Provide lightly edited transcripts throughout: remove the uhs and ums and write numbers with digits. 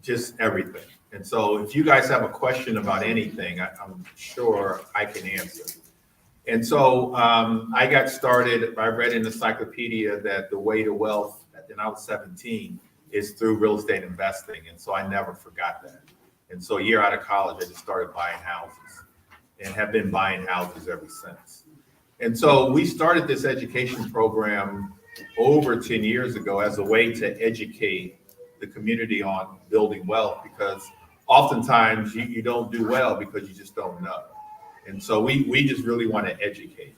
just everything. And so if you guys have a question about anything, I'm sure I can answer. And so I got started, I read in the encyclopedia that the way to wealth, and I was 17, is through real estate investing. And so I never forgot that. And so a year out of college, I just started buying houses and have been buying houses ever since. And so we started this education program over 10 years ago as a way to educate the community on building wealth, because oftentimes you don't do well because you just don't know. And so we just really want to educate.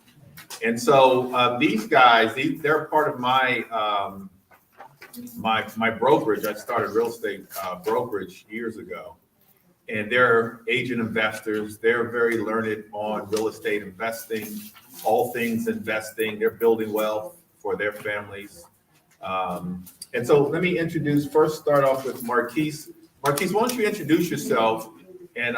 And so these guys, they're part of my my brokerage. I started real estate brokerage years ago, and they're agent investors. They're very learned on real estate investing, all things investing. They're building wealth for their families. And so let me first start off with Marquise. Marquise, why don't you introduce yourself? And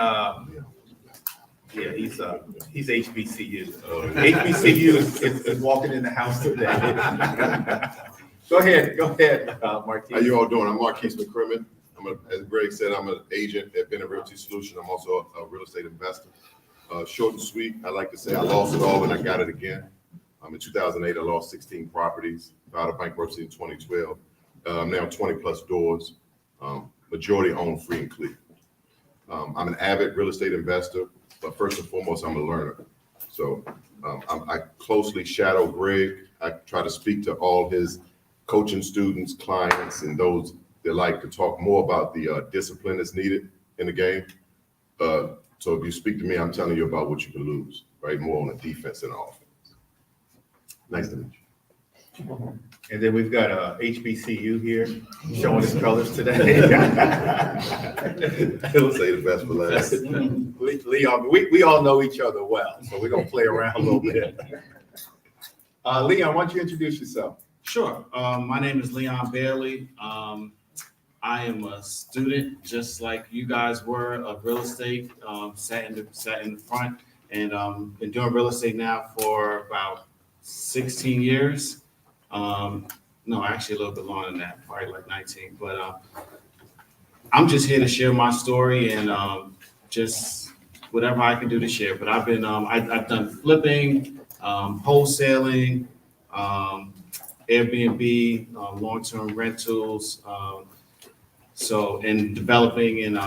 yeah, he's HBCU. HBCU is walking in the house today. Go ahead, Marquise. How you all doing? I'm Marquise McCrimmon. As Greg said, I'm an agent at Bennett Realty Solutions. I'm also a real estate investor. Short and sweet, I like to say I lost it all and I got it again. In 2008, I lost 16 properties, filed a bankruptcy in 2012. Now 20 plus doors, majority owned free and clear. I'm an avid real estate investor, but first and foremost, I'm a learner. So I closely shadow Greg. I try to speak to all his coaching students, clients, and those that like to talk more about the discipline that's needed in the game. So if you speak to me, I'm telling you about what you can lose, right? More on the defense than offense. Nice to meet you. And then we've got HBCU here showing his colors today. He'll say the best for last. Leon, we all know each other well, so we're gonna play around a little bit. Leon, why don't you introduce yourself? Sure. My name is Leon Bailey. I am a student, just like you guys were, of real estate. Sat in the front, and been doing real estate now for about 16 years. No, actually a little bit longer than that, probably like 19. But I'm just here to share my story and just whatever I can do to share. But I've been I've done flipping, wholesaling, Airbnb, long-term rentals, and developing, and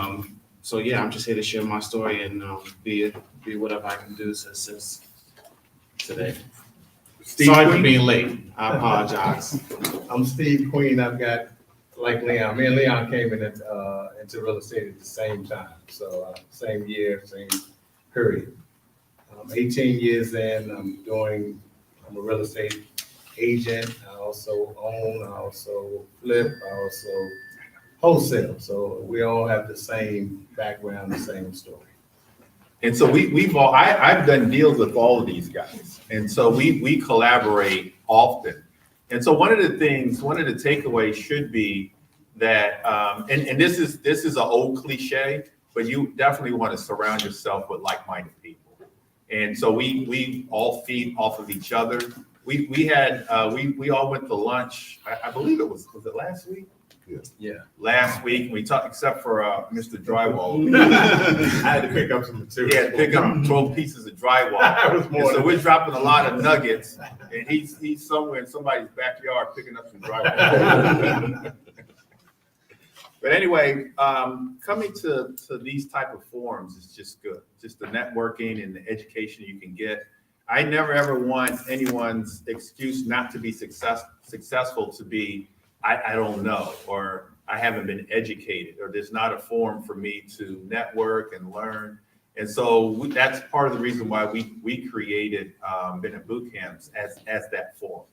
so yeah, I'm just here to share my story and be whatever I can do since today. Sorry for being late. I apologize. I'm Steve Queen. I've got, like Leon, me and Leon came into real estate at the same time. So same year, same period. 18 years in, I'm a real estate agent. I also own, I also flip, I also wholesale. So we all have the same background, the same story. And so I've done deals with all of these guys. And so we collaborate often. And so one of the takeaways should be that, and this is an old cliche, but you definitely want to surround yourself with like-minded people. And so we all feed off of each other. We all went to lunch. I believe was it last week? Yeah. Last week we talked, except for Mr. Drywall. I had to pick up some material. He had to pick up 12 pieces of drywall. So we're dropping a lot of nuggets, and he's somewhere in somebody's backyard picking up some drywall. But anyway, coming to these type of forums is just good. Just the networking and the education you can get. I never ever want anyone's excuse not to be successful to be, I don't know, or I haven't been educated, or there's not a forum for me to network and learn. And so that's part of the reason why we created Bennett Boot Camps as that forum.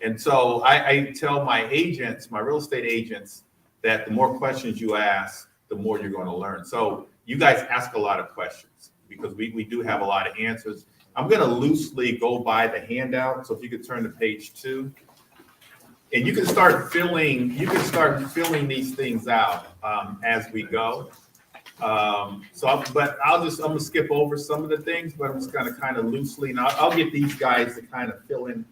And so I tell my agents, my real estate agents, that the more questions you ask, the more you're going to learn. So you guys ask a lot of questions because we do have a lot of answers. I'm going to loosely go by the handout. So if you could turn to page 2. And you can start filling these things out as we go. I'm gonna skip over some of the things, but I'm just gonna kind of loosely, and I'll get these guys to kind of fill in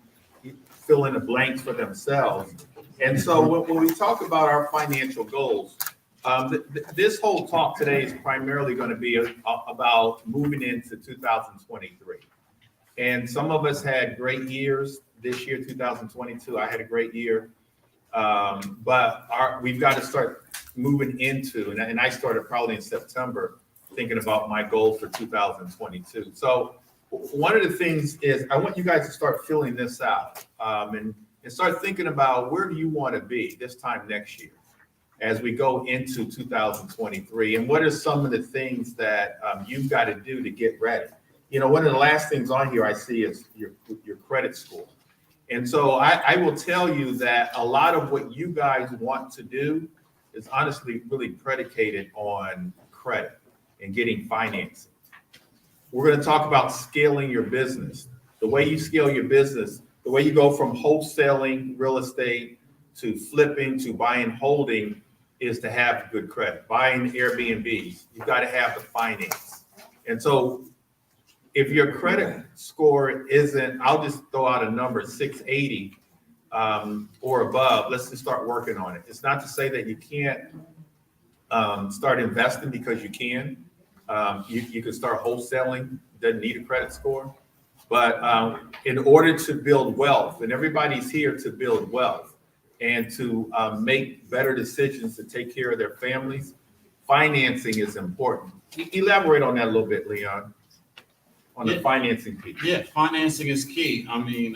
the blanks for themselves. And so when we talk about our financial goals, this whole talk today is primarily going to be about moving into 2023. And some of us had great years this year, 2022. I had a great year. But we've got to start moving into, and I started probably in September, thinking about my goal for 2022. So one of the things is I want you guys to start filling this out and start thinking about where do you want to be this time next year as we go into 2023, and what are some of the things that you've got to do to get ready. You know, one of the last things on here I see is your credit score. And so I will tell you that a lot of what you guys want to do is honestly really predicated on credit and getting financing. We're going to talk about scaling your business. The way you scale your business, the way you go from wholesaling real estate to flipping to buying and holding is to have good credit. Buying Airbnbs, you've got to have the finance. And so if your credit score isn't, I'll just throw out a number, 680 or above, let's just start working on it. It's not to say that you can't start investing, because you can. You can start wholesaling, doesn't need a credit score. But in order to build wealth, and everybody's here to build wealth and to make better decisions to take care of their families, financing is important. Elaborate on that a little bit, Leon. On the financing piece. Yeah, financing is key. I mean,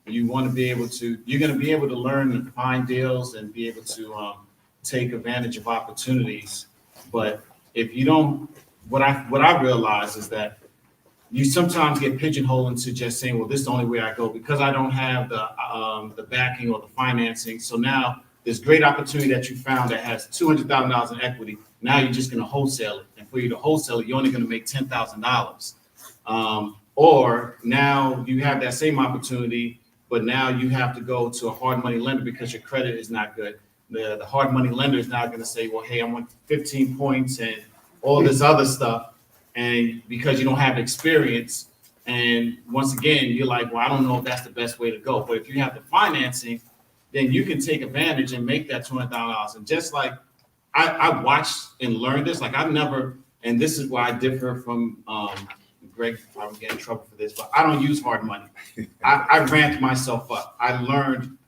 you want to be able to, you're going to be able to learn and find deals and be able to take advantage of opportunities. But if you don't, what I realize is that you sometimes get pigeonholed into just saying, well, this is the only way I go because I don't have the backing or the financing. So now this great opportunity that you found that has $200,000 in equity, now you're just going to wholesale it. And for you to wholesale it, you're only going to make $10,000. Or now you have that same opportunity, but now you have to go to a hard money lender because your credit is not good. The hard money lender is now going to say, well, hey, I want 15 points and all this other stuff. And because you don't have experience, and once again, you're like, well, I don't know if that's the best way to go. But if you have the financing, then you can take advantage and make that $200,000. And just like I watched and learned this, like I've never, and this is why I differ from Greg, I would get in trouble for this, but I don't use hard money. I ramped myself up. I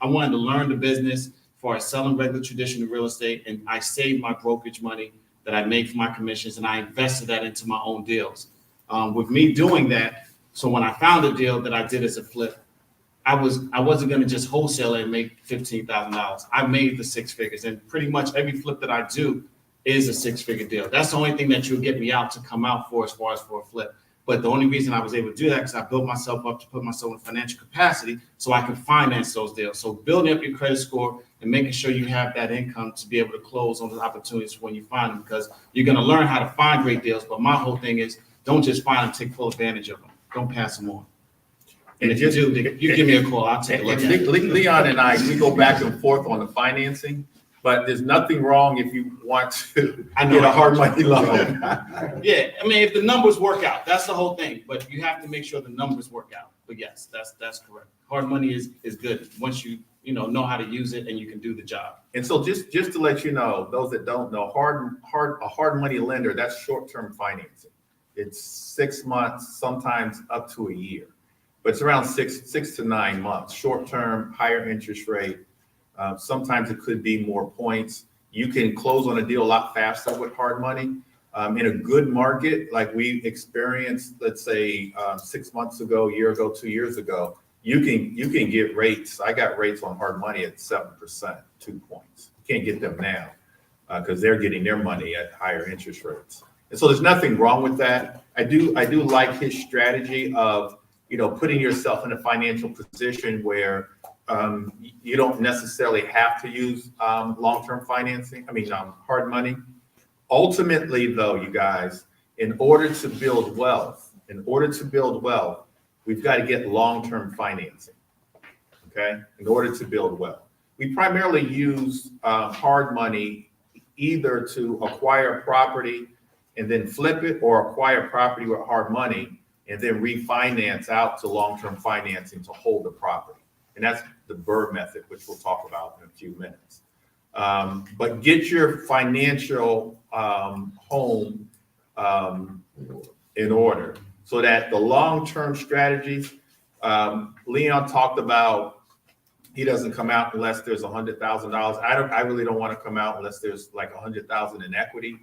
wanted to learn the business for selling regular traditional real estate, and I saved my brokerage money that I make from my commissions, and I invested that into my own deals. With me doing that, so when I found a deal that I did as a flip, I wasn't going to just wholesale it and make $15,000. I made the six figures, and pretty much every flip that I do is a six-figure deal. That's the only thing that you'll get me out to come out for as far as for a flip. But the only reason I was able to do that because I built myself up to put myself in financial capacity so I could finance those deals. So building up your credit score and making sure you have that income to be able to close on those opportunities when you find them, because you're going to learn how to find great deals. But my whole thing is don't just find them, take full advantage of them. Don't pass them on. And if you do, you give me a call. I'll take a look at it. Leon and I, we go back and forth on the financing, but there's nothing wrong if you want to get a hard money loan. Yeah, I mean, if the numbers work out, that's the whole thing. But you have to make sure the numbers work out. But yes, that's correct. Hard money is good once you know how to use it and you can do the job. And so just to let you know, those that don't know, a hard money lender, that's short-term financing. It's 6 months, sometimes up to a year, but it's around six to 9 months. Short-term, higher interest rate. Sometimes it could be more points. You can close on a deal a lot faster with hard money. In a good market, like we experienced, let's say 6 months ago, a year ago, 2 years ago, you can get rates. I got rates on hard money at 7%, 2 points. You can't get them now because they're getting their money at higher interest rates. And so there's nothing wrong with that. I do like his strategy of putting yourself in a financial position where you don't necessarily have to use long-term financing. Hard money. Ultimately, though, you guys, in order to build wealth, we've got to get long-term financing. Okay, in order to build wealth, we primarily use hard money either to acquire property and then flip it, or acquire property with hard money and then refinance out to long-term financing to hold the property. And that's the BRRRR method, which we'll talk about in a few minutes. But get your financial home in order so that the long-term strategies, Leon talked about, he doesn't come out unless there's $100,000. I really don't want to come out unless there's like 100,000 in equity,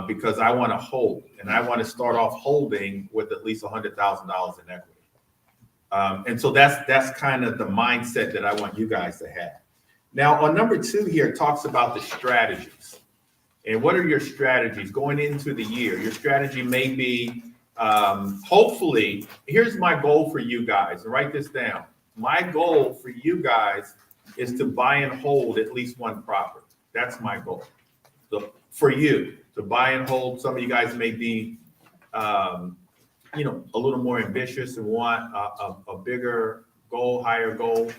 because I want to hold, and I want to start off holding with at least $100,000 in equity. And so that's kind of the mindset that I want you guys to have. Now, on number 2 here, it talks about the strategies. And what are your strategies going into the year? Your strategy may be, hopefully, here's my goal for you guys, and write this down. My goal for you guys is to buy and hold at least one property. That's my goal. So for you to buy and hold, some of you guys may be, a little more ambitious and want a bigger goal, higher goal.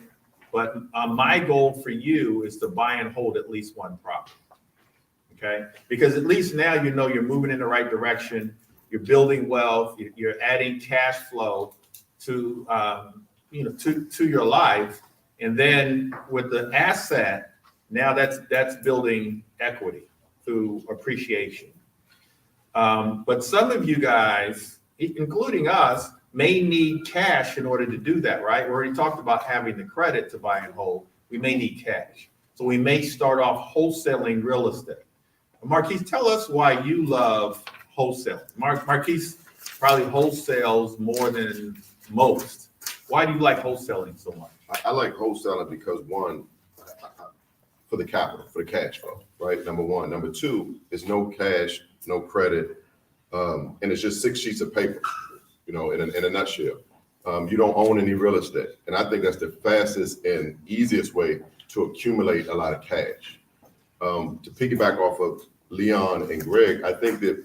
But my goal for you is to buy and hold at least one property. Okay, because at least now you know you're moving in the right direction. You're building wealth. You're adding cash flow to your life, and then with the asset, now that's building equity through appreciation. But some of you guys, including us, may need cash in order to do that, right? We already talked about having the credit to buy and hold. We may need cash, so we may start off wholesaling real estate. Marquise, tell us why you love wholesale. Marquise probably wholesales more than most. Why do you like wholesaling so much? I like wholesaling because, one, for the capital, for the cash flow, right? Number one. Number two, is no cash, no credit, and it's just 6 sheets of paper, in a nutshell. You don't own any real estate. And I think that's the fastest and easiest way to accumulate a lot of cash. To piggyback off of Leon and Greg, I think that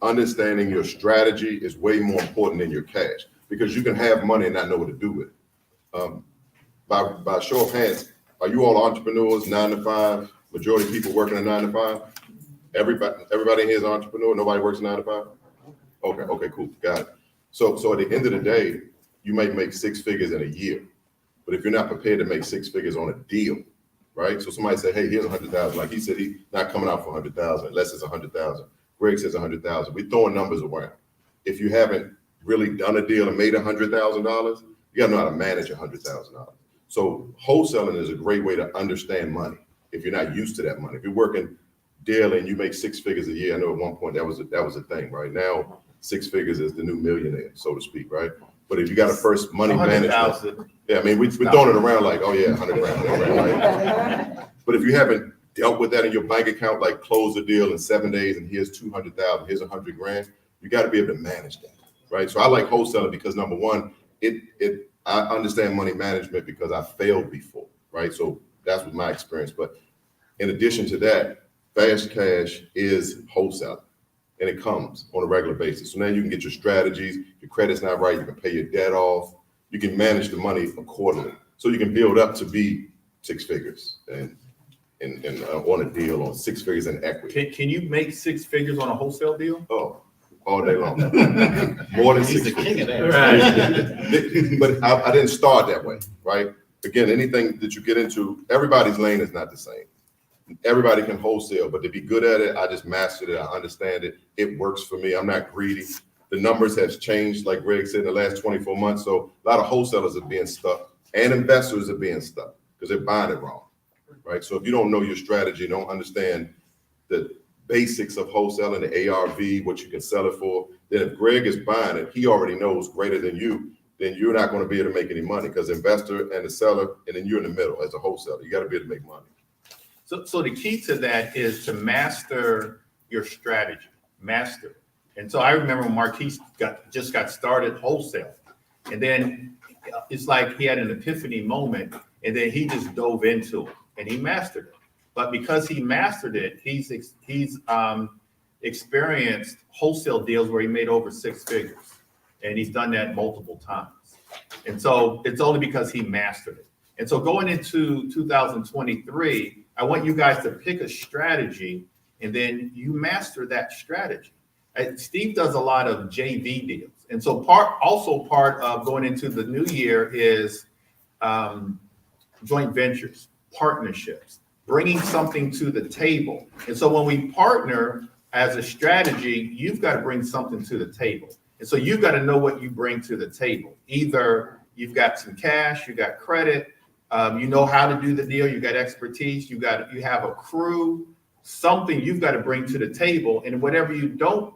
understanding your strategy is way more important than your cash, because you can have money and not know what to do with it. By show of hands, are you all entrepreneurs, 9 to 5? Majority of people working a 9 to 5? Everybody in here is an entrepreneur. Nobody works 9 to 5? Okay, cool, got it. So at the end of the day, you might make 6 figures in a year, but if you're not prepared to make 6 figures on a deal, right? So somebody say, hey, here's 100,000. Like he said, he's not coming out for 100,000 unless it's 100,000. Greg says 100,000. We're throwing numbers around. If you haven't really done a deal and made $100,000, you gotta know how to manage $100,000. So wholesaling is a great way to understand money if you're not used to that money. If you're working daily and you make 6 figures a year, I know at one point that was a thing. Right now, 6 figures is the new millionaire, so to speak, right? But if you got a first money management, yeah, I mean, we're throwing it around like, oh yeah, 100 grand, right? But if you haven't dealt with that in your bank account, like close the deal in 7 days and here's 200,000, here's 100 grand, you got to be able to manage that, right? So I like wholesaling because, number one, I understand money management because I failed before, right? So that's my experience. But in addition to that, fast cash is wholesaling, and it comes on a regular basis. So now you can get your strategies. Your credit's not right, you can pay your debt off. You can manage the money accordingly. So you can build up to be 6 figures and on a deal on 6 figures in equity. Can you make 6 figures on a wholesale deal? Oh, all day long. More than 6 figures. Right. But I didn't start that way, right? Again, anything that you get into, everybody's lane is not the same. Everybody can wholesale, but to be good at it, I just mastered it. I understand it. It works for me. I'm not greedy. The numbers have changed, like Greg said, in the last 24 months. So a lot of wholesalers are being stuck, and investors are being stuck because they're buying it wrong, right? So if you don't know your strategy, don't understand the basics of wholesaling, the ARV, what you can sell it for, then if Greg is buying it, he already knows greater than you, then you're not going to be able to make any money because the investor and the seller, and then you're in the middle as a wholesaler. You got to be able to make money. So the key to that is to master your strategy, master it. And so I remember when Marquise just got started wholesale, and then it's like he had an epiphany moment, and then he just dove into it and he mastered it. But because he mastered it, he's experienced wholesale deals where he made over 6 figures, and he's done that multiple times. And so it's only because he mastered it. And so going into 2023, I want you guys to pick a strategy, and then you master that strategy. Steve does a lot of JV deals. And so part of going into the new year is joint ventures, partnerships, bringing something to the table. And so when we partner as a strategy, you've got to bring something to the table. And so you've got to know what you bring to the table. Either you've got some cash, you got credit, you know how to do the deal, you got expertise, you have a crew, something you've got to bring to the table. And whatever you don't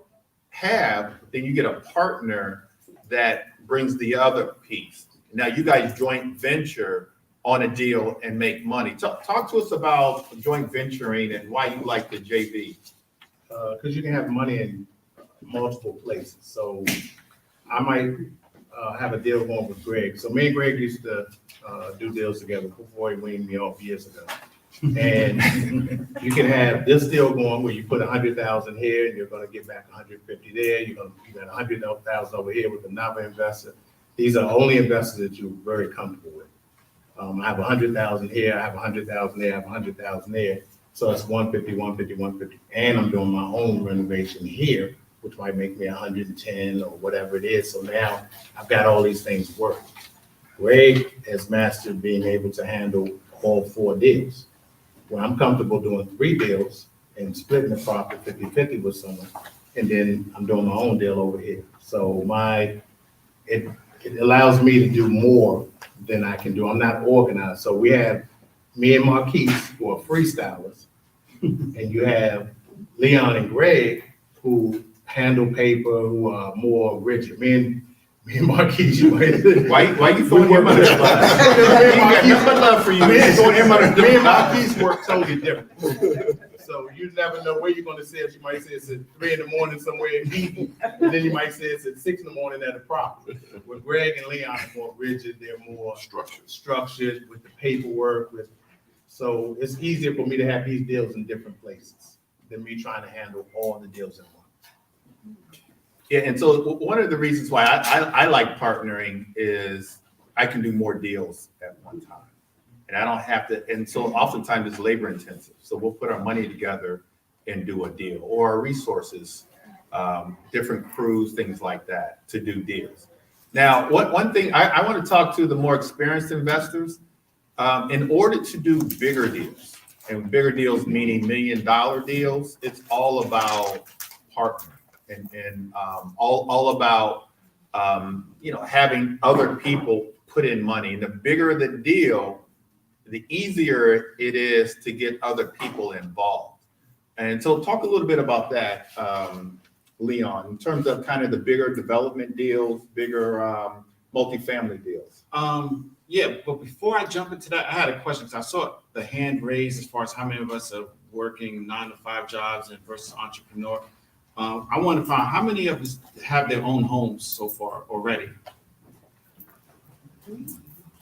have, then you get a partner that brings the other piece. Now you guys joint venture on a deal and make money. Talk to us about joint venturing and why you like the JV. Because you can have money in multiple places. So I might have a deal going with Greg. So me and Greg used to do deals together before he weaned me off years ago. And you can have this deal going where you put 100,000 here and you're going to get back 150 there. You got 100,000 over here with another investor. These are only investors that you're very comfortable with. I have 100,000 here, I have 100,000 there, I have 100,000 there. So it's 150, 150, 150. And I'm doing my own renovation here, which might make me 110 or whatever it is. So now I've got all these things working. Greg has mastered being able to handle all 4 deals. Well, I'm comfortable doing 3 deals and splitting the profit 50-50 with someone. And then I'm doing my own deal over here. So it allows me to do more than I can do. I'm not organized. So we have me and Marquise, who are freestylers, and you have Leon and Greg, who handle paper, who are more rigid. Me and Marquise, you might Why you throwing him under the bus? He's got love for you. Me and Marquise work totally different. So you never know where you're going to say it. You might say it's at 3 in the morning somewhere in Eden, and then you might say it's at 6 in the morning at a property. With Greg and Leon are more rigid, they're more structured with the paperwork. So it's easier for me to have these deals in different places than me trying to handle all the deals at once. Yeah, and so one of the reasons why I like partnering is I can do more deals at one time. And I don't have to, and so oftentimes it's labor intensive. So we'll put our money together and do a deal, or our resources, different crews, things like that to do deals. Now, one thing I want to talk to the more experienced investors, in order to do bigger deals, and bigger deals meaning $1 million deals, it's all about partnering and all about, having other people put in money. And the bigger the deal, the easier it is to get other people involved. And so talk a little bit about that, Leon, in terms of kind of the bigger development deals, bigger multifamily deals. Yeah, but before I jump into that, I had a question because I saw the hand raised as far as how many of us are working 9-to-5 jobs and versus entrepreneur. I want to find out how many of us have their own homes so far already.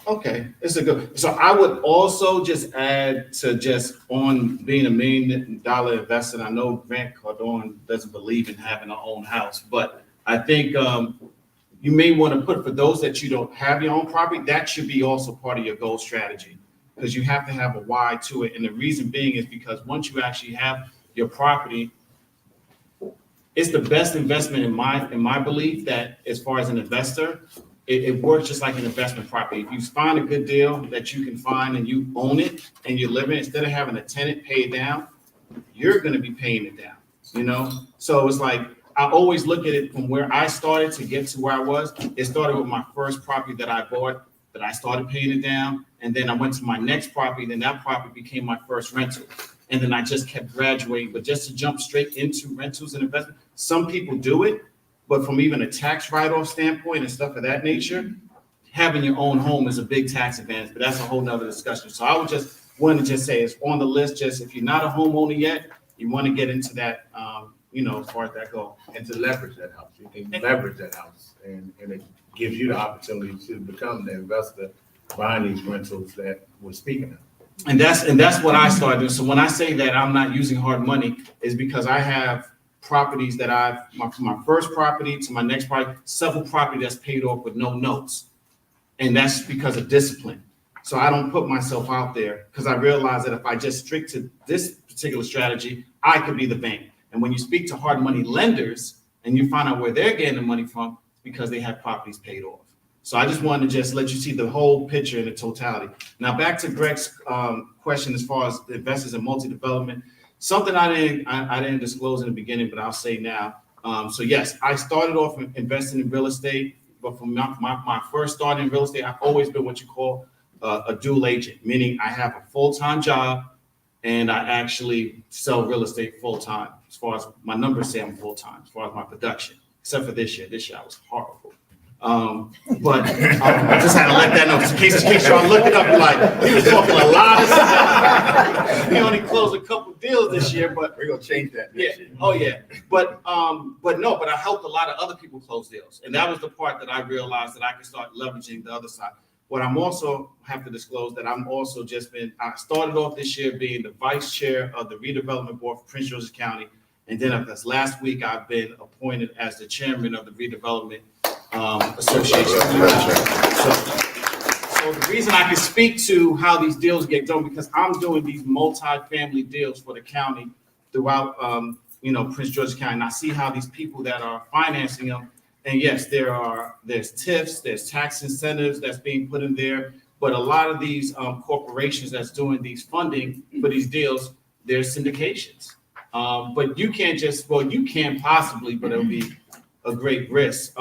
Okay, it's a good. So I would also just add to just on being $1 million investor. I know Grant Cardone doesn't believe in having our own house, but I think you may want to put, for those that you don't have your own property, that should be also part of your goal strategy, because you have to have a why to it. And the reason being is because once you actually have your property, it's the best investment in my belief, that as far as an investor, it works just like an investment property. If you find a good deal that you can find and you own it and you live in it, instead of having a tenant pay it down, you're going to be paying it down, So it's like, I always look at it from where I started to get to where I was. It started with my first property that I bought, that I started paying it down. And then I went to my next property, then that property became my first rental. And then I just kept graduating. But just to jump straight into rentals and investment, some people do it, but from even a tax write-off standpoint and stuff of that nature, having your own home is a big tax advantage, but that's a whole nother discussion. So I would just want to just say it's on the list. Just if you're not a homeowner yet, you want to get into that, as far as that goes. And to leverage that house. You can leverage that house, and it gives you the opportunity to become the investor buying these rentals that we're speaking of. And that's what I started doing. So when I say that I'm not using hard money, is because I have properties that from my first property to my next property, several property that's paid off with no notes. And that's because of discipline. So I don't put myself out there, because I realize that if I just stick to this particular strategy, I could be the bank. And when you speak to hard money lenders and you find out where they're getting the money from, it's because they have properties paid off. So I just wanted to just let you see the whole picture in the totality. Now back to Greg's question as far as the investors in multi-development, something I didn't disclose in the beginning, but I'll say now. So yes, I started off investing in real estate, but from my first start in real estate, I've always been what you call a dual agent, meaning I have a full-time job and I actually sell real estate full-time. As far as my numbers say, I'm full-time, as far as my production, except for this year. This year I was horrible. But I just had to let that know, in case y'all look it up, you're like, he was talking a lot of stuff. He only closed a couple deals this year, but We're gonna change that yeah, next year. oh yeah. But I helped a lot of other people close deals. And that was the part that I realized that I could start leveraging the other side. What I'm also have to disclose that I'm also I started off this year being the vice chair of the redevelopment board for Prince George's County. And then this last week, I've been appointed as the chairman of the redevelopment association. So the reason I can speak to how these deals get done, because I'm doing these multi-family deals for the county throughout, Prince George's County. And I see how these people that are financing them, and yes, there's TIFs, there's tax incentives that's being put in there, but a lot of these corporations that's doing these funding for these deals, there's syndications. But you can't you can possibly, but it'll be a great risk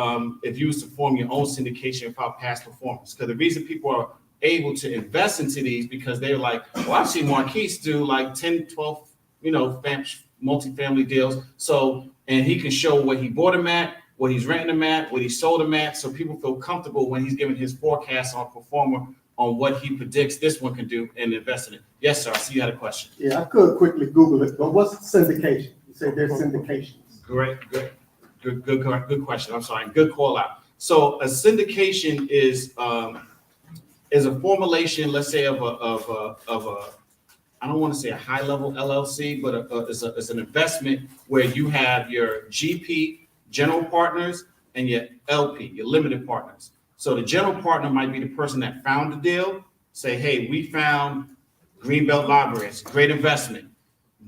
if you was to form your own syndication without past performance. Because the reason people are able to invest into these, because they're like, well, I've seen Marquise do like 10, 12, multifamily deals. So, and he can show what he bought them at, what he's renting them at, what he sold them at. So people feel comfortable when he's giving his forecast on performer on what he predicts this one can do and invest in it. Yes, sir. I see you had a question. Yeah, I could quickly Google it, but what's syndication? You said there's syndications. Great, good question. I'm sorry. Good call out. So a syndication is a formulation, let's say, of a I don't want to say a high level LLC, but it's an investment where you have your GP, general partners, and your LP, your limited partners. So the general partner might be the person that found the deal, say, hey, we found Greenbelt Library, it's a great investment.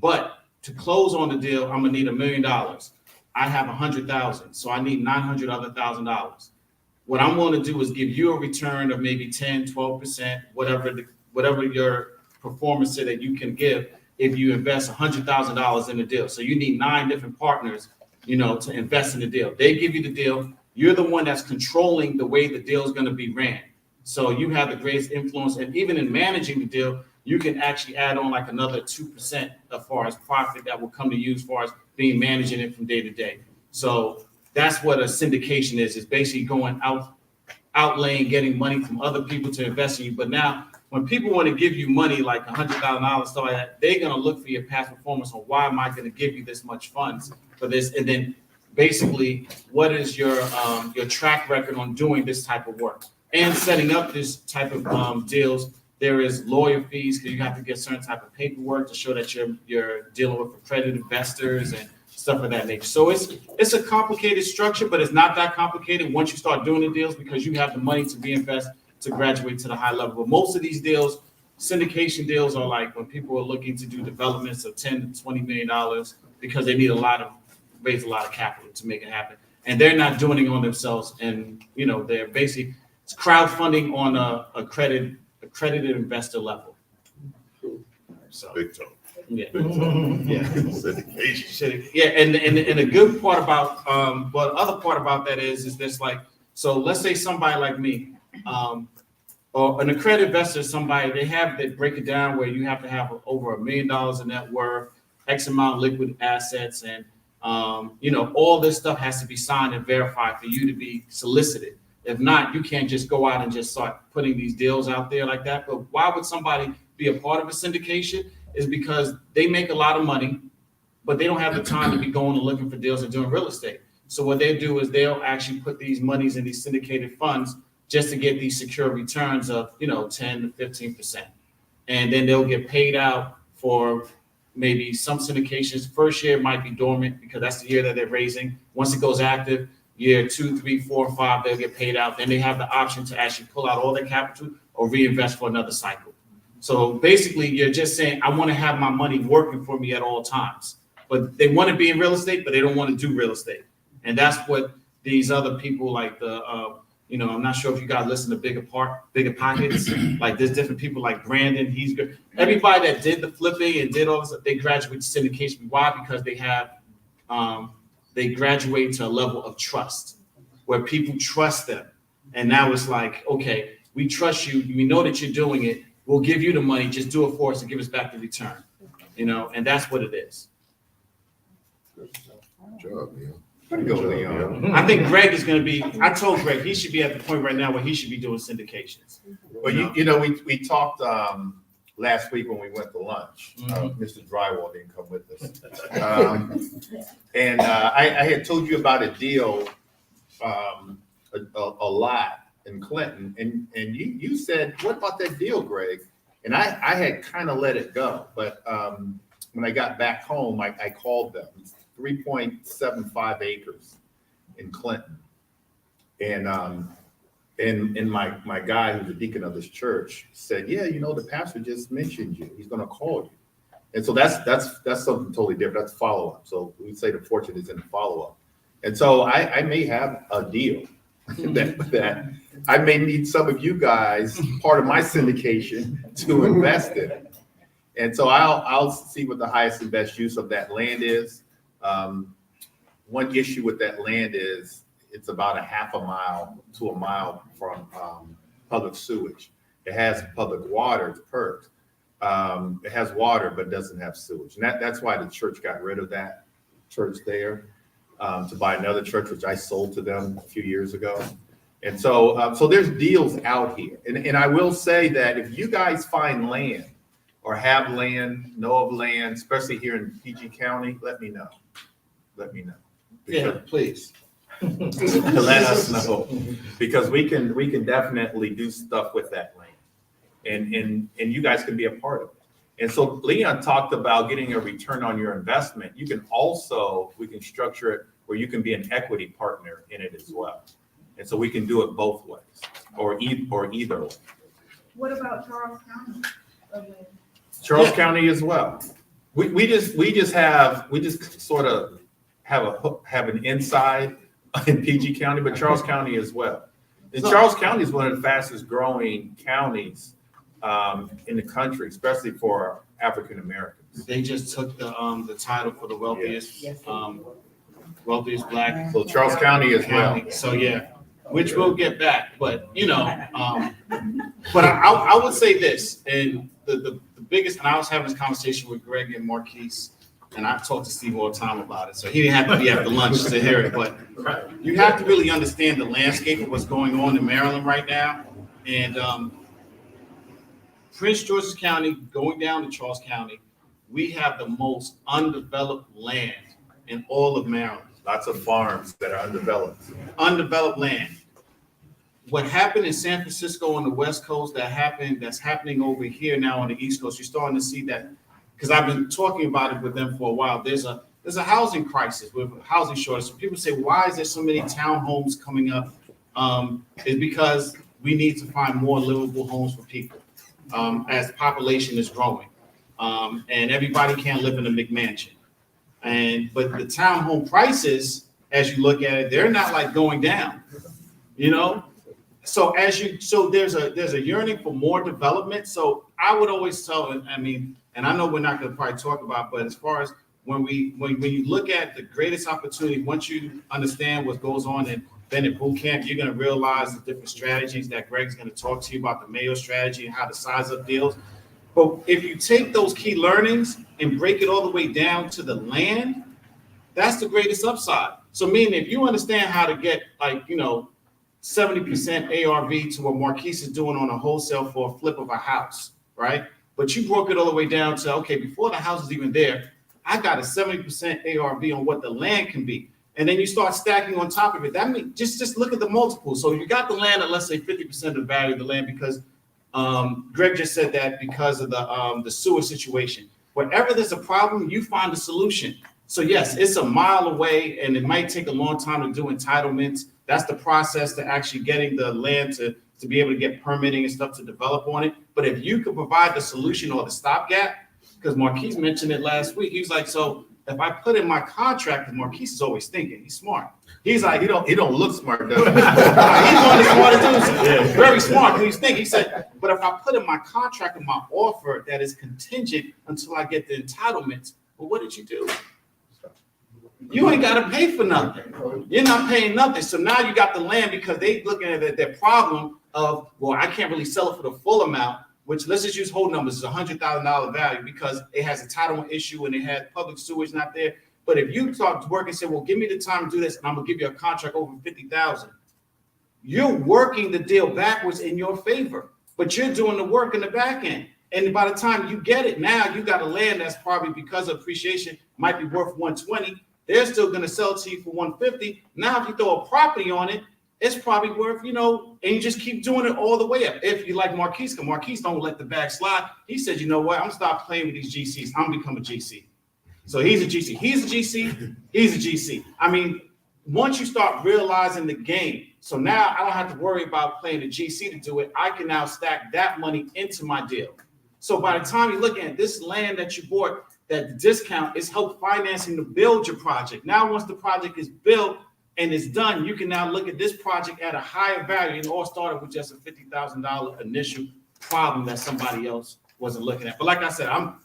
But to close on the deal, I'm gonna need $1 million. I have 100,000, so I need $900,000. What I'm going to do is give you a return of maybe 10, 12%, whatever your performance say that you can give if you invest $100,000 in the deal. So you need 9 different partners, to invest in the deal. They give you the deal. You're the one that's controlling the way the deal is going to be ran. So you have the greatest influence, and even in managing the deal, you can actually add on like another 2% as far as profit that will come to you as far as being managing it from day to day. So that's what a syndication is basically going outlaying, getting money from other people to invest in you. But now when people want to give you money like $100,000, stuff like that, they're going to look for your past performance on why am I going to give you this much funds for this? And then basically, what is your track record on doing this type of work and setting up this type of deals? There is lawyer fees because you have to get certain type of paperwork to show that you're dealing with accredited investors and stuff of that nature. So it's a complicated structure, but it's not that complicated once you start doing the deals because you have the money to reinvest to graduate to the high level. But most of these deals, syndication deals, are like when people are looking to do developments of $10 to $20 million because they need raise a lot of capital to make it happen, and they're not doing it on themselves. And they're basically it's crowdfunding on a accredited investor level. So Big time. yeah. Big time. Yeah. Syndication. Yeah, and the good part about the other part about that is this, like, so let's say somebody like me, or an accredited investor, somebody they break it down where you have to have over $1 million in net worth, X amount of liquid assets, and all this stuff has to be signed and verified for you to be solicited. If not, you can't just go out and just start putting these deals out there like that. But why would somebody be a part of a syndication? Is because they make a lot of money, but they don't have the time to be going and looking for deals and doing real estate. So what they do is they'll actually put these monies in these syndicated funds just to get these secure returns of 10 to 15%. And then they'll get paid out for maybe some syndications. First year might be dormant because that's the year that they're raising. Once it goes active, year 2, 3, 4, 5, they'll get paid out. Then they have the option to actually pull out all their capital or reinvest for another cycle. So basically, you're just saying, I want to have my money working for me at all times. But they want to be in real estate, but they don't want to do real estate. And that's what these other people like the You know, I'm not sure if you guys listen to Bigger Pockets. Like there's different people like Brandon. He's good. Everybody that did the flipping and did all this, they graduate to syndication. Why? Because they have, they graduate to a level of trust where people trust them. And now it's like, okay, we trust you. We know that you're doing it. We'll give you the money. Just do it for us and give us back the return. You know, and that's what it is. Good job, Leon. Pretty good, Leon. I think Greg is going to be, I told Greg he should be at the point right now where he should be doing syndications. Well, you know, we talked last week when we went to lunch. Mr. Drywall didn't come with us. And I had told you about a deal a lot in Clinton. And you said, what about that deal, Greg? And I had kind of let it go. But when I got back home, I called them. 3.75 acres in Clinton. And my guy who's the deacon of this church said, yeah, you know, the pastor just mentioned you. He's gonna call you. And so that's something totally different. That's follow-up. So we say the fortune is in the follow-up. And so I may have a deal that I may need some of you guys, part of my syndication, to invest in. And so I'll see what the highest and best use of that land is. One issue with that land is it's about a half a mile to a mile from public sewage. It has public water, it's PERT. It has water, but doesn't have sewage. And that's why the church got rid of that church there to buy another church, which I sold to them a few years ago. And so there's deals out here. And I will say that if you guys find land or have land, know of land, especially here in PG County, let me know. Let me know. Yeah, please. To let us know, because we can definitely do stuff with that land, and you guys can be a part of it. And so Leon talked about getting a return on your investment. You can also, we can structure it where you can be an equity partner in it as well, and so we can do it both ways, or either way. What about Charles County? Charles County as well. We just sort of have an inside in PG County, but Charles County as well. And Charles County is one of the fastest growing counties in the country, especially for African Americans. They just took the title for the wealthiest wealthiest black. So Charles County as well. So yeah, which we'll get back, but you know, but I would say this, and the biggest, and I was having this conversation with Greg and Marquise, and I've talked to Steve all the time about it, so he didn't have to be at the lunch to hear it, but you have to really understand the landscape of what's going on in Maryland right now. And Prince George's County, going down to Charles County, we have the most undeveloped land in all of Maryland. Lots of farms that are undeveloped. Undeveloped land. What happened in San Francisco on the West Coast that's happening over here now on the East Coast, you're starting to see that, because I've been talking about it with them for a while. There's a housing crisis with housing shortage. So people say, why is there so many townhomes coming up? It's because we need to find more livable homes for people as the population is growing. And everybody can't live in a McMansion. But the townhome prices, as you look at it, they're not like going down, you know? So there's a yearning for more development. So I would always tell, and I know we're not going to probably talk about, but as far as when you look at the greatest opportunity, once you understand what goes on in Bennett Boot Camp, you're going to realize the different strategies that Greg's going to talk to you about, the Mayo strategy and how to size up deals. But if you take those key learnings and break it all the way down to the land, that's the greatest upside. So meaning if you understand how to get 70% ARV to what Marquise is doing on a wholesale for a flip of a house, right? But you broke it all the way down to, okay, before the house is even there, I got a 70% ARV on what the land can be. And then you start stacking on top of it. That means just look at the multiple. So you got the land at, let's say, 50% of the value of the land, because Greg just said that because of the sewer situation. Wherever there's a problem, you find a solution. So yes, it's a mile away and it might take a long time to do entitlements. That's the process to actually getting the land to be able to get permitting and stuff to develop on it. But if you could provide the solution or the stopgap, because Marquise mentioned it last week, he was like, so if I put in my contract, and Marquise is always thinking, he's smart. He's like, He don't look smart, does he? he's one of the smartest dudes. Very smart. He's thinking. He said, but if I put in my contract and my offer that is contingent until I get the entitlements, well, what did you do? You ain't got to pay for nothing. You're not paying nothing. So now you got the land because they looking at it, their problem of, well, I can't really sell it for the full amount, which let's just use whole numbers, is $100,000 value because it has a entitlement issue and it has public sewage not there. But if you talk to work and say, well, give me the time to do this and I'm gonna give you a contract over 50,000, you're working the deal backwards in your favor, but you're doing the work in the back end. And by the time you get it, now you got a land that's probably because of appreciation might be worth 120. They're still gonna sell it to you for 150. Now, if you throw a property on it, it's probably worth, and you just keep doing it all the way up. If you like Marquise, because Marquise don't let the bag slide. He said, you know what? I'm gonna stop playing with these GCs. I'm gonna become a GC. So he's a GC. He's a GC. He's a GC. I mean, once you start realizing the game, so now I don't have to worry about playing the GC to do it. I can now stack that money into my deal. So by the time you're looking at this land that you bought, that the discount is help financing to build your project. Now, once the project is built and it's done, you can now look at this project at a higher value. And it all started with just a $50,000 initial problem that somebody else wasn't looking at. But like I said, I'm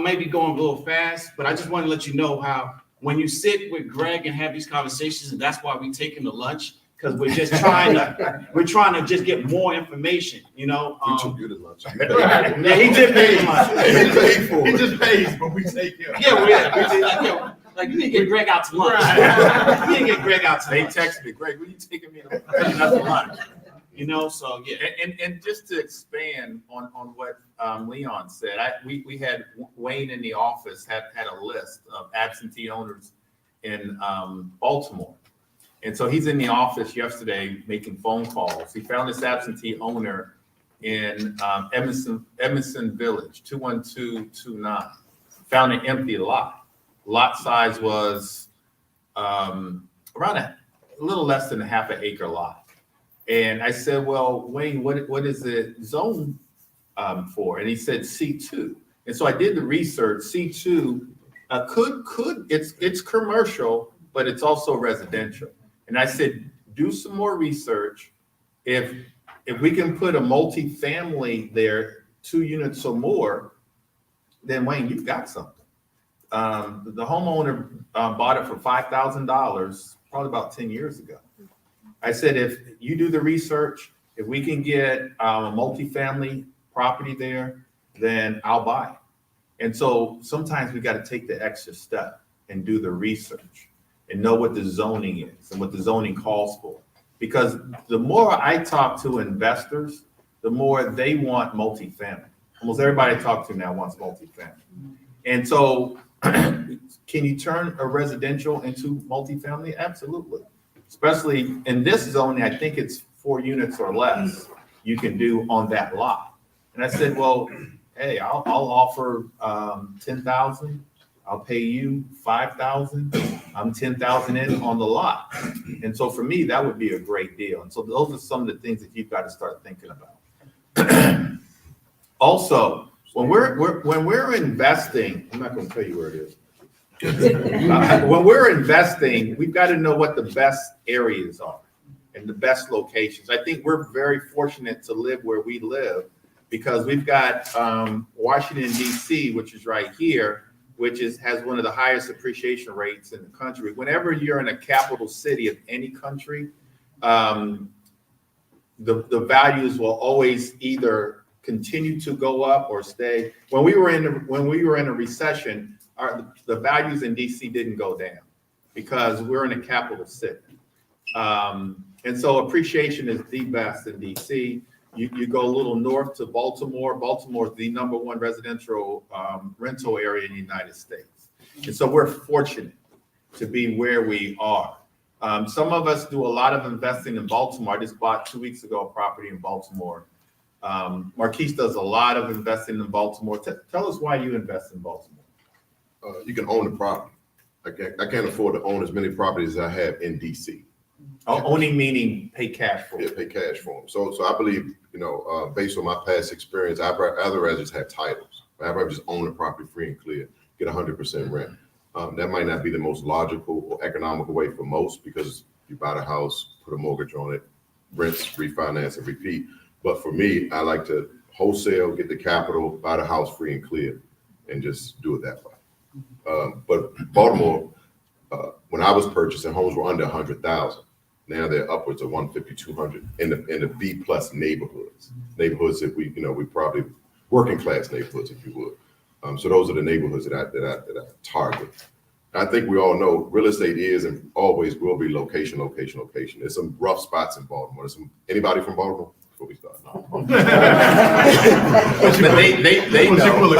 maybe going a little fast, but I just want to let you know how when you sit with Greg and have these conversations, and that's why we take him to lunch, because we're just trying to just get more information, We took you to lunch. Yeah, he did pay the lunch. He paid for He it. just pays, but we take him. Yeah, like you didn't get Greg out to lunch. You didn't get Greg out to They lunch. texted me, Greg, when you taking me to Taking us to lunch. So yeah. And just to expand on what Leon said, we had Wayne in the office had a list of absentee owners in Baltimore. And so he's in the office yesterday making phone calls. He found this absentee owner in Emerson Village, 21229. Found an empty lot. Lot size was around a little less than a half an acre lot. And I said, well, Wayne, what is it zone for? And he said C2. And so I did the research. C2 it's commercial, but it's also residential. And I said, do some more research. If we can put a multi-family there, 2 units or more, then Wayne, you've got something. The homeowner bought it for $5,000 probably about 10 years ago. I said, if you do the research, if we can get a multifamily property there, then I'll buy it. And so sometimes we got to take the extra step and do the research and know what the zoning is and what the zoning calls for. Because the more I talk to investors, the more they want multifamily. Almost everybody I talk to now wants multifamily. And so can you turn a residential into multifamily? Absolutely. Especially in this zoning, I think it's 4 units or less you can do on that lot. And I said, well, hey, I'll offer 10,000. I'll pay you 5,000. I'm 10,000 in on the lot. And so for me, that would be a great deal. And so those are some of the things that you've got to start thinking about. Also, when we're investing, I'm not going to tell you where it is. When we're investing, we've got to know what the best areas are and the best locations. I think we're very fortunate to live where we live because we've got Washington, D.C., which is right here, which has one of the highest appreciation rates in the country. Whenever you're in a capital city of any country, the values will always either continue to go up or stay. When we were in a recession, the values in DC didn't go down because we're in a capital city. And so appreciation is the best in DC. You go a little north to Baltimore. Baltimore is the #1 residential rental area in the United States. And so we're fortunate to be where we are. Some of us do a lot of investing in Baltimore. I just bought 2 weeks ago a property in Baltimore. Marquise does a lot of investing in Baltimore. Tell us why you invest in Baltimore. You can own the property. I can't afford to own as many properties as I have in DC. Owning meaning pay cash for it. Yeah, pay cash for them. So I believe, based on my past experience, I'd rather just have titles. I'd rather just own the property free and clear, get 100% rent. That might not be the most logical or economical way for most, because you buy the house, put a mortgage on it, rents, refinance, and repeat. But for me, I like to wholesale, get the capital, buy the house free and clear, and just do it that way. But Baltimore, when I was purchasing, homes were under 100,000. Now they're upwards of 150, 200 in the B plus neighborhoods that we probably working class neighborhoods, if you would. So those are the neighborhoods that I target. I think we all know real estate is and always will be location. There's some rough spots in Baltimore. Anybody from Baltimore? Before we start. No. They know.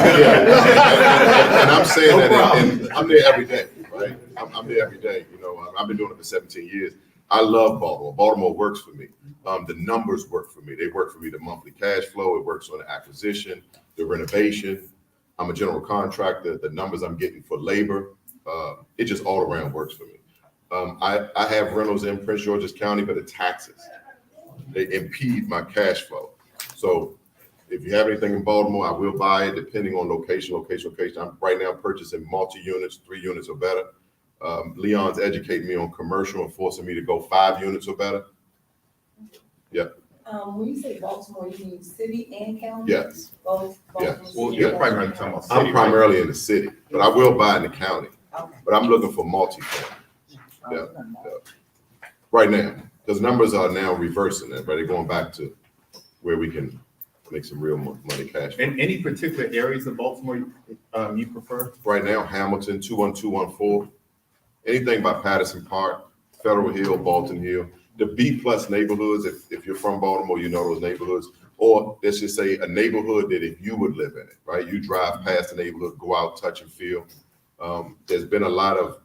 And I'm saying that, and I'm there every day, right? I'm there every day. I've been doing it for 17 years. I love Baltimore. Baltimore works for me. The numbers work for me. They work for me. The monthly cash flow. It works on the acquisition, the renovation. I'm a general contractor. The numbers I'm getting for labor, it just all around works for me. I have rentals in Prince George's County, but the taxes, they impede my cash flow. So if you have anything in Baltimore, I will buy it depending on location. I'm right now purchasing multi-units, 3 units or better. Leon's educating me on commercial and forcing me to go 5 units or better. Yep. When you say Baltimore, you mean city and county? Yes. Both? Yes. Baltimore Well, City you're and primarily county? talking about city. I'm primarily in the city, but I will buy in the county. Okay. But I'm looking for multi-family. Yeah. Right now, because numbers are now reversing that, right? They're going back to where we can make some real money cash. In any particular areas of Baltimore you prefer? Right now, Hamilton, 21214, anything by Patterson Park, Federal Hill, Bolton Hill, the B plus neighborhoods, if you're from Baltimore, you know those neighborhoods, or let's just say a neighborhood that if you would live in it, right? You drive past the neighborhood, go out, touch and feel. There's been a lot of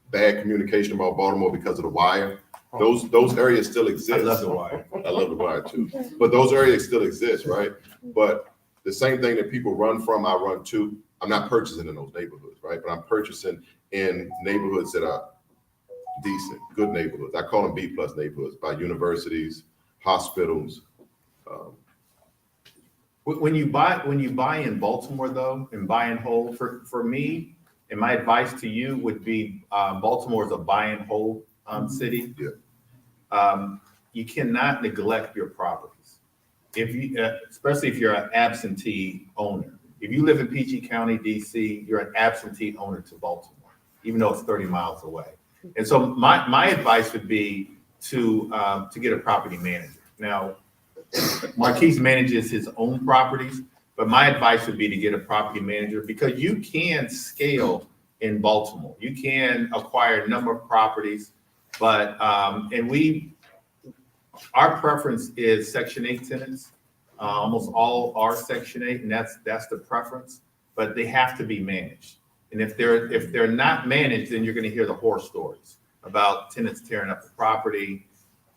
bad communication about Baltimore because of the wire. Those areas still exist. I love the wire. I love the wire too. But those areas still exist, right? But the same thing that people run from, I run to. I'm not purchasing in those neighborhoods, right? But I'm purchasing in neighborhoods that are decent, good neighborhoods. I call them B plus neighborhoods, by universities, hospitals. When you buy in Baltimore though, and buy and hold, for me, and my advice to you would be, Baltimore is a buy and hold city. Yeah. You cannot neglect your properties. If you, especially if you're an absentee owner. If you live in PG County, DC, you're an absentee owner to Baltimore, even though it's 30 miles away. And so my advice would be to get a property manager. Now, Marquise manages his own properties, but my advice would be to get a property manager, because you can scale in Baltimore. You can acquire a number of properties, but our preference is Section 8 tenants. Almost all are Section 8, and that's the preference, but they have to be managed. And if they're not managed, then you're going to hear the horror stories about tenants tearing up the property,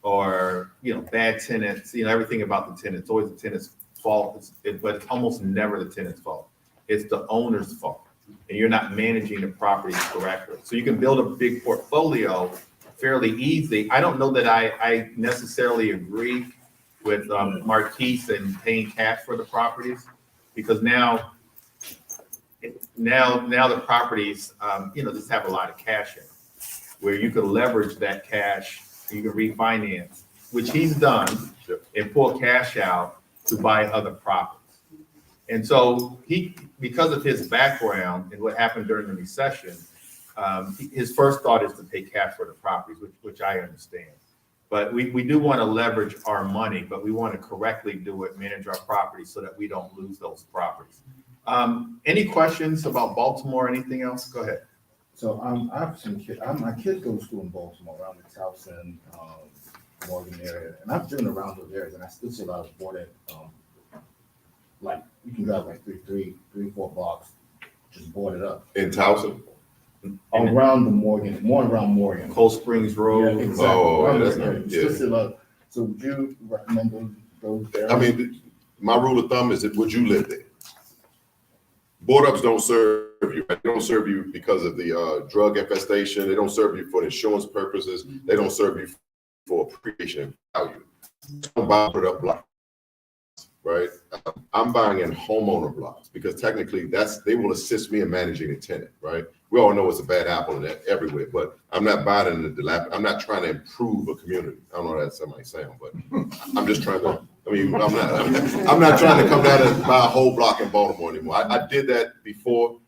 or bad tenants. Everything about the tenants. It's always the tenant's fault, but it's almost never the tenant's fault. It's the owner's fault, and you're not managing the property correctly. So you can build a big portfolio fairly easy. I don't know that I necessarily agree with Marquise and paying cash for the properties, because now the properties just have a lot of cash in it, where you could leverage that cash, you can refinance, which he's done, and pull cash out to buy other properties. And so because of his background and what happened during the recession, his first thought is to pay cash for the properties, which I understand. But we do want to leverage our money, but we want to correctly do it, manage our properties so that we don't lose those properties. Any questions about Baltimore? Anything else? Go ahead. So I have some kids. My kids go to school in Baltimore, around the Towson, Morgan area, and I've driven around those areas, and I still see a lot of boarded. Like you can drive like three, 4 blocks, just boarded up. In Towson? Around the Morgan, more around Morgan. Cold Springs Road. Yeah, exactly. Oh, Around that's that area. not- Still yeah. see a lot. So would you recommend those areas? I mean, my rule of thumb is that would you live there? Board ups don't serve you. They don't serve you because of the drug infestation. They don't serve you for insurance purposes. They don't serve you for appreciation and value. Don't buy put up blocks, right? I'm buying in homeowner blocks because technically they will assist me in managing a tenant, right? we all know it's a bad apple in everywhere, but I'm not buying into I'm not trying to improve a community. I don't know how that might sound, but I'm just trying to, I'm not trying to come down and buy a whole block in Baltimore anymore. I did that before,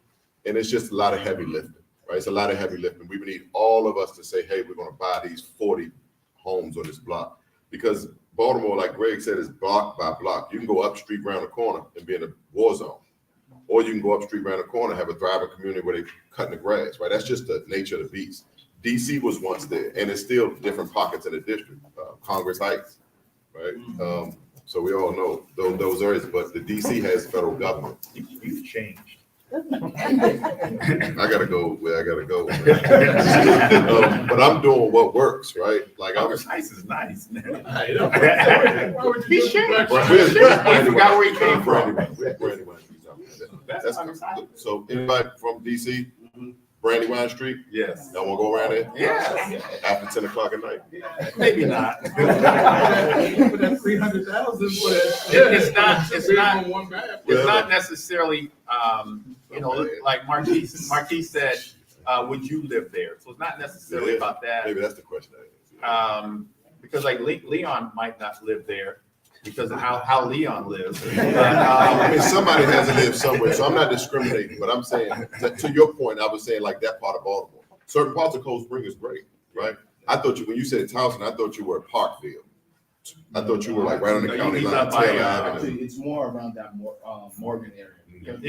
and it's just a lot of heavy lifting, right? It's a lot of heavy lifting. We would need all of us to say, hey, we're gonna buy these 40 homes on this block. Because Baltimore, like Greg said, is block by block. You can go up street around the corner and be in a war zone. Or you can go up street around the corner, have a thriving community where they're cutting the grass, right? That's just the nature of the beast. DC was once there, and it's still different pockets in the district. Congress Heights, right? So we all know those areas, but the DC has federal government. You've changed. I gotta go where I gotta go. But I'm doing what works, right? Like I'm. Congress Heights is nice, man. He's changed. I forgot where he came from. That's so anybody from DC, Brandywine Street, Yes. y'all wanna go around there? Yeah. After 10 o'clock at night? Maybe not. For that 300,000, It's not necessarily, like Marquise said, would you live there? So it's not necessarily about that. Maybe that's the question. I asked. Because like Leon might not live there because of how Leon lives. I mean, somebody has to live somewhere, so I'm not discriminating, but I'm saying, to your point, I was saying like that part of Baltimore. Certain parts of Cold Spring is great, right? I thought when you said Towson, I thought you were at Parkville. I thought you were like right on the No, county he's line. up by, Taylor Avenue. It's more around that Morgan area. Mm-hmm.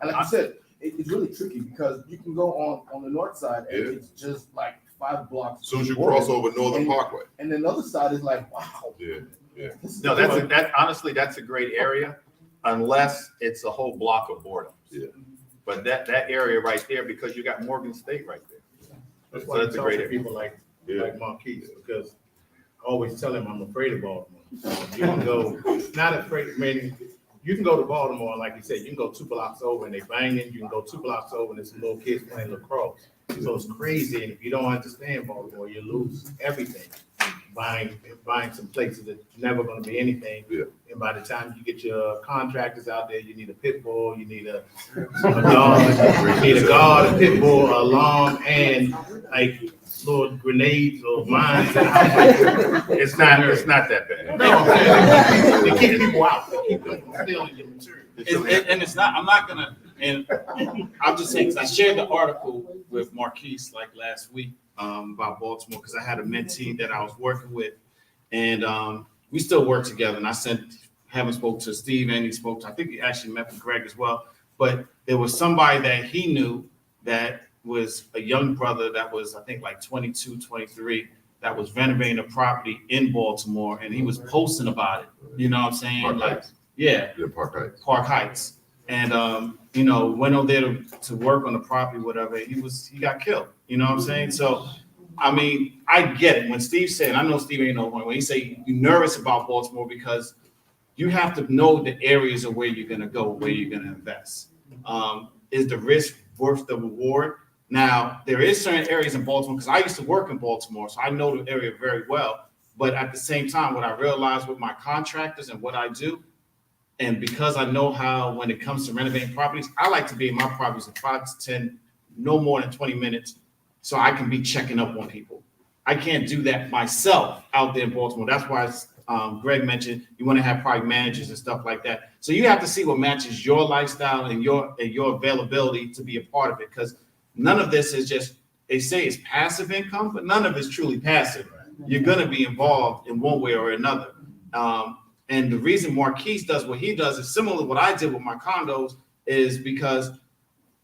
And like I said, it's really tricky because you can go on the north side and Yeah. it's just like 5 blocks. As soon as you cross over Northern Parkway. And then the other side is like, wow. Yeah. No, honestly, that's a great area, unless it's a whole block of boredom. Yeah. But that area right there, because you got Morgan State right there. That's So why that's a I talk great to area. people like Yeah. Marquise, because I always tell him I'm afraid of Baltimore. You can go, not afraid, I mean, you can go to Baltimore, and like you said, you can go 2 blocks over and they banging, you can go 2 blocks over and there's some little kids playing lacrosse. So it's crazy, and if you don't understand Baltimore, you lose everything. Buying some places that's never gonna be anything. Yeah. And by the time you get your contractors out there, you need a pit bull, you need a guard, you need a guard, a pit bull, a alarm, and like little grenades or mines. It's not that bad. No, I'm saying, they keep people out, they keep them stealing your material. And it's not, I'm not gonna, and I'll just say, because I shared the article with Marquise like last week about Baltimore, because I had a mentee that I was working with, and we still work together. And I haven't spoke to Steve, and he spoke to, I think he actually met with Greg as well. But there was somebody that he knew that was a young brother that was, I think, like 22, 23, that was renovating a property in Baltimore, and he was posting about it. You know what I'm saying? Park Like, Heights. yeah. Yeah, Park Heights. Park Heights. And, went over there to work on the property, whatever. He got killed. You know what I'm saying? So, I mean, I get it. When Steve said, I know Steve ain't no one, when he say you're nervous about Baltimore because you have to know the areas of where you're going to go, where you're going to invest. Is the risk worth the reward? Now, there is certain areas in Baltimore, because I used to work in Baltimore, so I know the area very well. But at the same time, what I realized with my contractors and what I do, and because I know how, when it comes to renovating properties, I like to be in my properties in 5 to 10, no more than 20 minutes, so I can be checking up on people. I can't do that myself out there in Baltimore. That's why Greg mentioned you want to have project managers and stuff like that. So you have to see what matches your lifestyle and your availability to be a part of it, because none of this is just, they say it's passive income, but none of it's truly passive. You're going to be involved in one way or another. And the reason Marquise does what he does is similar to what I did with my condos, is because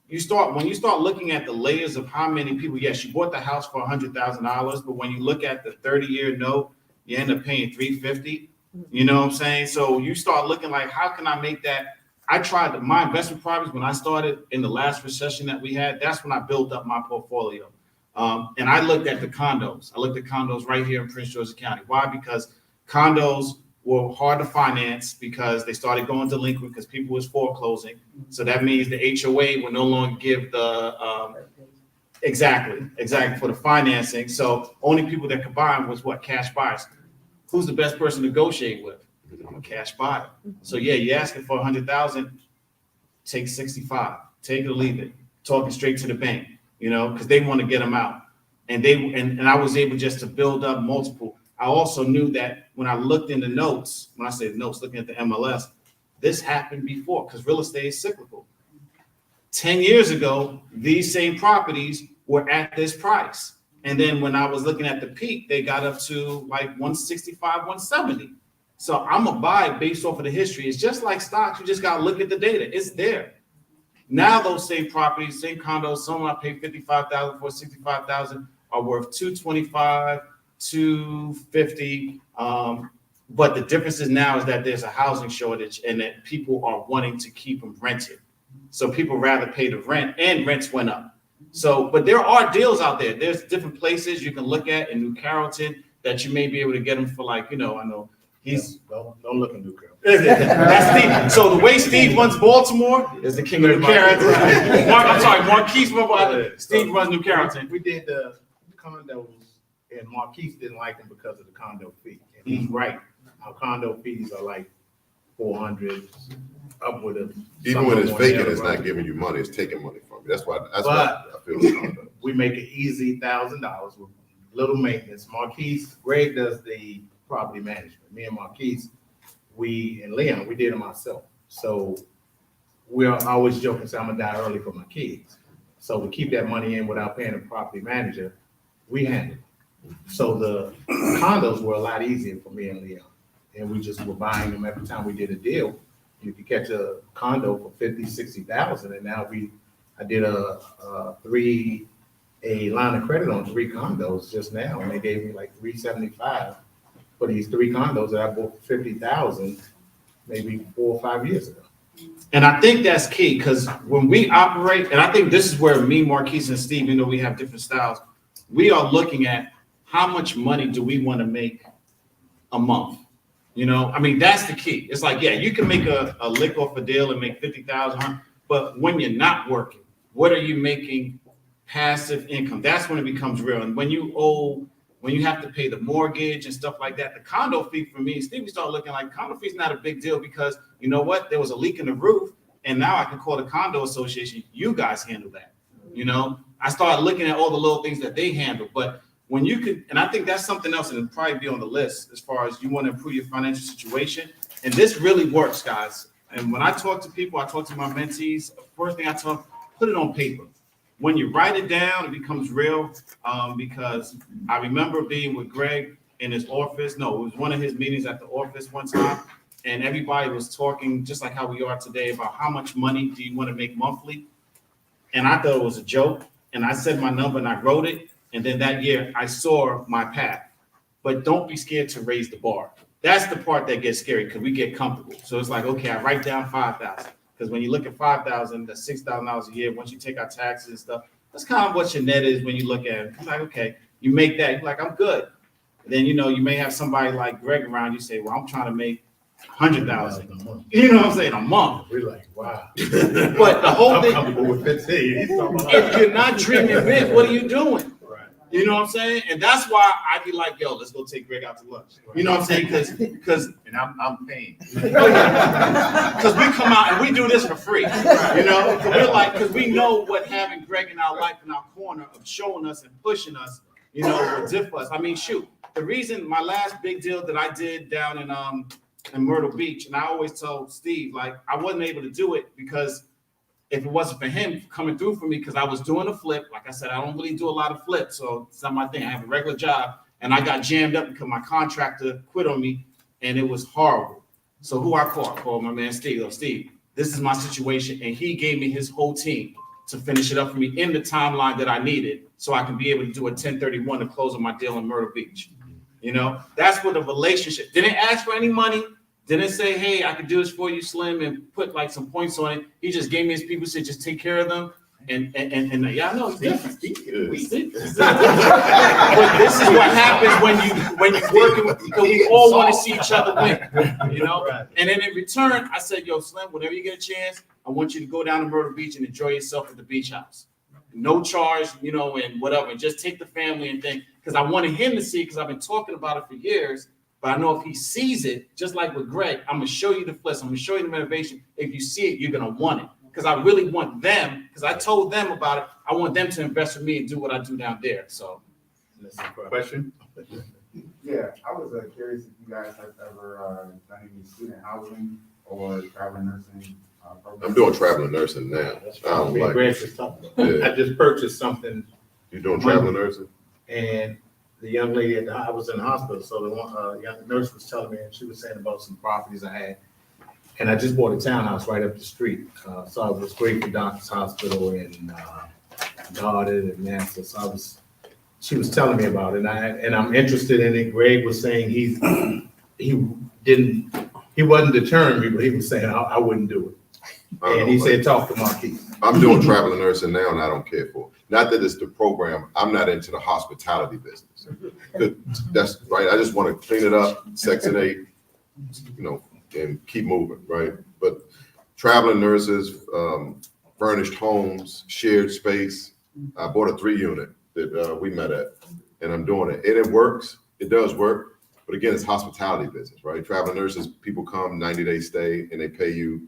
when you start looking at the layers of how many people, yes, you bought the house for $100,000, but when you look at the 30-year note, you end up paying $350. You know what I'm saying? So you start looking like, how can I make that? I tried my investment properties when I started in the last recession that we had. That's when I built up my portfolio. And I looked at the condos. I looked at condos right here in Prince George's County. Why? Because condos were hard to finance because they started going delinquent because people was foreclosing. So that means the HOA will no longer give the exactly for the financing. So only people that could buy them was what? Cash buyers. Who's the best person to negotiate with? I'm a cash buyer. So yeah, you're asking for 100,000, take 65, take it or leave it. talking straight to the bank, you know, because they want to get them out. And and I was able just to build up multiple. I also knew that when I looked in the notes, when I say notes, looking at the MLS, this happened before because real estate is cyclical. 10 years ago, these same properties were at this price. And then when I was looking at the peak, they got up to like 165, 170. So I'm a buy based off of the history. It's just like stocks. You just got to look at the data. It's there. Now those same properties, same condos, some I paid $55,000 for, $65,000 are worth $225, $250. But the difference is now is that there's a housing shortage and that people are wanting to keep them rented. So people rather pay the rent, and rents went up. So, but there are deals out there. There's different places you can look at in New Carrollton that you may be able to get them for like, you know, I know he's Don't look in New Carrollton. that's Steve. So the way Steve runs Baltimore is the king of New Carrollton. I'm sorry, Marquise. Steve runs New Carrollton. We did the condos, and Marquise didn't like them because of the condo fee. And he's right. Our condo fees are like 400, upward of. Even when it's vacant, it's not giving you money, it's taking money from you. That's why I feel the condo. We make an easy $1,000 with little maintenance. Marquise, Greg does the property management. Me and Marquise, and Leon, we did them ourselves. So we're always joking, say I'm gonna die early for my kids. So we keep that money in without paying a property manager. We handle it. So the condos were a lot easier for me and Leon. And we just were buying them every time we did a deal. You could catch a condo for 50, 60,000. And now I did a line of credit on 3 condos just now. And they gave me like 375 for these 3 condos that I bought for 50,000 maybe 4 or 5 years ago. And I think that's key because when we operate, and I think this is where me, Marquise, and Steve, even though we have different styles, we are looking at how much money do we want to make a month? You know, I mean, that's the key. It's like, yeah, you can make a lick off a deal and make 50,000, but when you're not working, what are you making passive income? That's when it becomes real. And when you have to pay the mortgage and stuff like that, the condo fee for me, Steve, we started looking like condo fee is not a big deal because you know what? There was a leak in the roof and now I can call the condo association. You guys handle that. You know, I started looking at all the little things that they handle, but when you could, and I think that's something else and it'll probably be on the list as far as you want to improve your financial situation. And this really works, guys. And when I talk to people, I talk to my mentees, first thing I tell them, put it on paper. When you write it down, it becomes real because I remember being with Greg in his office. No, it was one of his meetings at the office one time. And everybody was talking just like how we are today about how much money do you want to make monthly? And I thought it was a joke. And I said my number and I wrote it. And then that year I saw my path. But don't be scared to raise the bar. That's the part that gets scary because we get comfortable. So it's like, okay, I write down 5,000. Because when you look at 5,000, that's $6,000 a year. Once you take out taxes and stuff, that's kind of what your net is when you look at it. You're like, okay, you make that. You're like, I'm good. And then, you know, you may have somebody like Greg around. You say, well, I'm trying to make 100,000. You know what I'm saying? A month. We're like, wow. But the whole thing, I'm comfortable with 15. if you're not dreaming big, what are you doing? You know what I'm saying? And that's why I'd be like, yo, let's go take Greg out to lunch. You know what I'm saying? Because And I'm paying. Because we come out and we do this for free. You know? We're like, because we know what having Greg in our life in our corner of showing us and pushing us, you know, will diff us. I mean, shoot, the reason my last big deal that I did down in Myrtle Beach, and I always tell Steve, like, I wasn't able to do it because if it wasn't for him coming through for me, because I was doing a flip. Like I said, I don't really do a lot of flips, so it's not my thing. I have a regular job, and I got jammed up because my contractor quit on me, and it was horrible. So who I called? I called my man Steve. Oh, Steve, this is my situation, and he gave me his whole team to finish it up for me in the timeline that I needed, so I can be able to do a 1031 to close on my deal in Myrtle Beach. You know, that's what the relationship. Didn't ask for any money. Didn't say, hey, I could do this for you, Slim, and put like some points on it. He just gave me his people, said, just take care of them. And yeah, I know it's different. But this is what happens when you're working with people. We all want to see each other win, you know? And then in return, I said, yo, Slim, whenever you get a chance, I want you to go down to Myrtle Beach and enjoy yourself at the beach house. No charge, you know, and whatever. And just take the family and thing. Because I wanted him to see, because I've been talking about it for years. But I know if he sees it, just like with Greg, I'm going to show you the flips. I'm going to show you the motivation. If you see it, you're going to want it. because I really want them, because I told them about it, I want them to invest with me and do what I do down there, so. Question? Yeah, I was curious if you guys have ever done any student housing or traveling nursing programs. I'm doing traveling nursing now. I don't Me and like, Greg just talked about. Yeah. I just purchased something, you doing traveling nursing? and the young lady I was in the hospital, so the one, young nurse was telling me, and she was saying about some properties I had. And I just bought a townhouse right up the street, so I was great for Doctors Hospital and, Goddard and Nassau, so she was telling me about it, and I'm interested in it. Greg was saying he wasn't deterring me, but he was saying I wouldn't do it. I don't And know, he but said, talk to Marquis. I'm doing traveling nursing now and I don't care for it. Not that it's the program, I'm not into the hospitality business. That's right, I just want to clean it up, Section 8, and keep moving, right? But traveling nurses, furnished homes, shared space. I bought a 3-unit that we met at, and I'm doing it. And it works, it does work. But again, it's hospitality business, right? Traveling nurses, people come, 90-day stay, and they pay you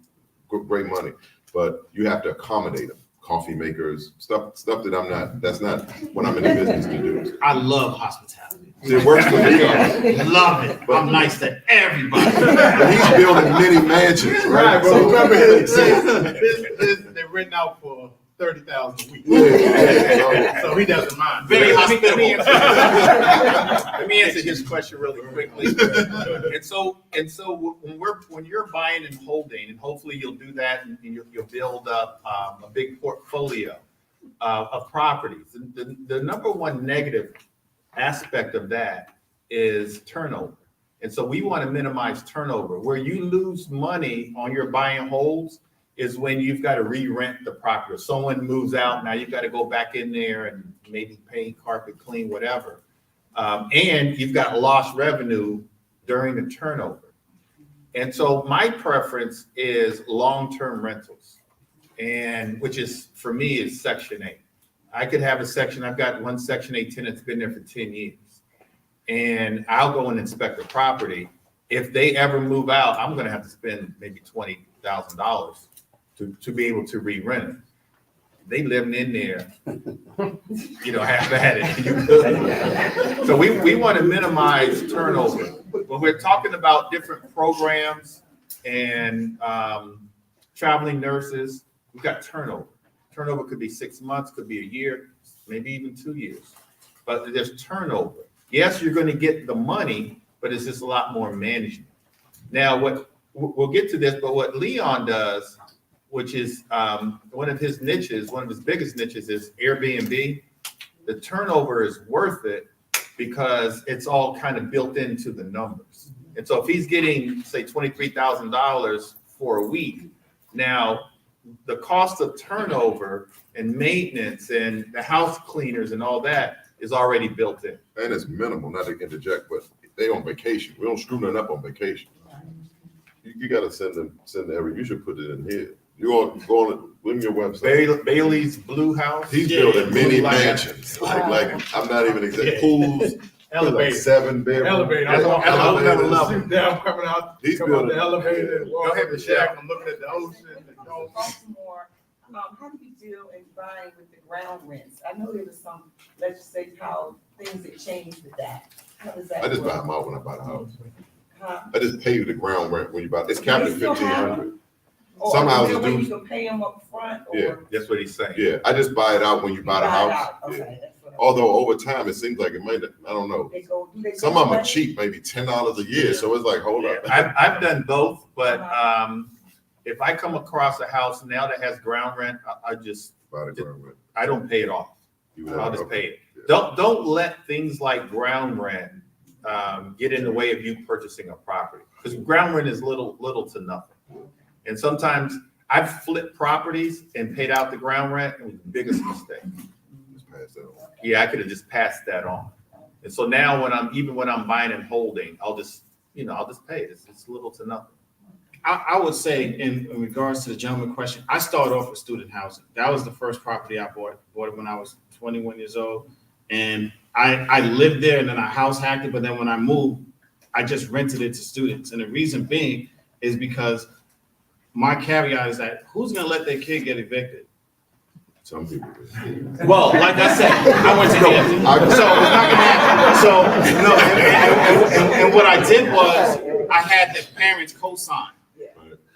great money. But you have to accommodate them. Coffee makers, stuff that that's not what I'm in the business to do. I love hospitality. It works for me. Love it. I'm nice to everybody. But he's building many mansions, Right, right? but So remember, it makes sense. they're renting out for $30,000 a week. Yeah. So he doesn't mind. Very Let me hospitable. let me answer his question really quickly. And so when you're buying and holding, and hopefully you'll do that, and you'll build up a big portfolio of properties. The number one negative aspect of that is turnover. And so we want to minimize turnover. Where you lose money on your buy and holds is when you've got to re-rent the property. Or someone moves out, now you've got to go back in there and maybe paint, carpet, clean, whatever. And you've got lost revenue during the turnover. And so my preference is long-term rentals, and which is, for me, is Section 8. I could have a section, I've got one Section 8 tenant that's been there for 10 years. And I'll go and inspect the property. If they ever move out, I'm gonna have to spend maybe $20,000 to be able to re-rent it. They living in there, half at it. So we want to minimize turnover. When we're talking about different programs and traveling nurses, we've got turnover. Turnover could be 6 months, could be a year, maybe even 2 years. But there's turnover. Yes, you're going to get the money, but it's just a lot more management. Now, we'll get to this, but what Leon does, which is one of his niches, one of his biggest niches, is Airbnb. The turnover is worth it because it's all kind of built into the numbers. And so if he's getting, say, $23,000 for a week, now the cost of turnover and maintenance and the house cleaners and all that is already built in. And it's minimal, not to interject, but they on vacation. We don't screw nothing up on vacation. You gotta send them you should put it in here. You all go on your website. Bailey's Blue House. He's Yeah, building many like that. mansions, like I'm not even exact pools, like Elevator. 7 bedrooms. Elevator. That's all- that's all Elevators. level. Yeah, I'm coming out, He's come out the building. elevator, and walk Go ahead, up the Michelle. shack, I'm looking at the ocean. Baltimore, how do you deal in buying with the ground rents? I know there was some legislation, how things have changed with that. How does that I just work? buy them out when I buy the house. Huh? I just pay you the ground rent when you buy, it's capped at They still have 1,500. Or Some is there houses a way do. You can pay them up front or? Yeah. That's what he's saying. Yeah, I just buy it out when you buy the it house. out? Yeah. Okay, that's what I'm. Although over time, it seems like it might, I don't know. They go, do they go Some of them are away? cheap, maybe $10 a year, so it's like, hold up. I've done both, but if I come across a house now that has ground rent, I just, Buy the ground rent. I don't pay it off. You would I'll have- just pay it. Don't let things like ground rent get in the way of you purchasing a property, because ground rent is little to nothing. And sometimes I've flipped properties and paid out the ground rent. It was the biggest mistake. Just pass that on. Yeah, I could have just passed that on. And so now when I'm buying and holding, I'll just pay it. It's little to nothing. I would say in regards to the gentleman question, I started off with student housing. That was the first property I bought. Bought it when I was 21 years old. And I lived there and then I house hacked it. But then when I moved, I just rented it to students. And the reason being is because my caveat is that who's gonna let their kid get evicted? Some people. Well, like I said, I went to Hampton, so it's not gonna happen. So, no, and what I did was, I had the parents co-sign.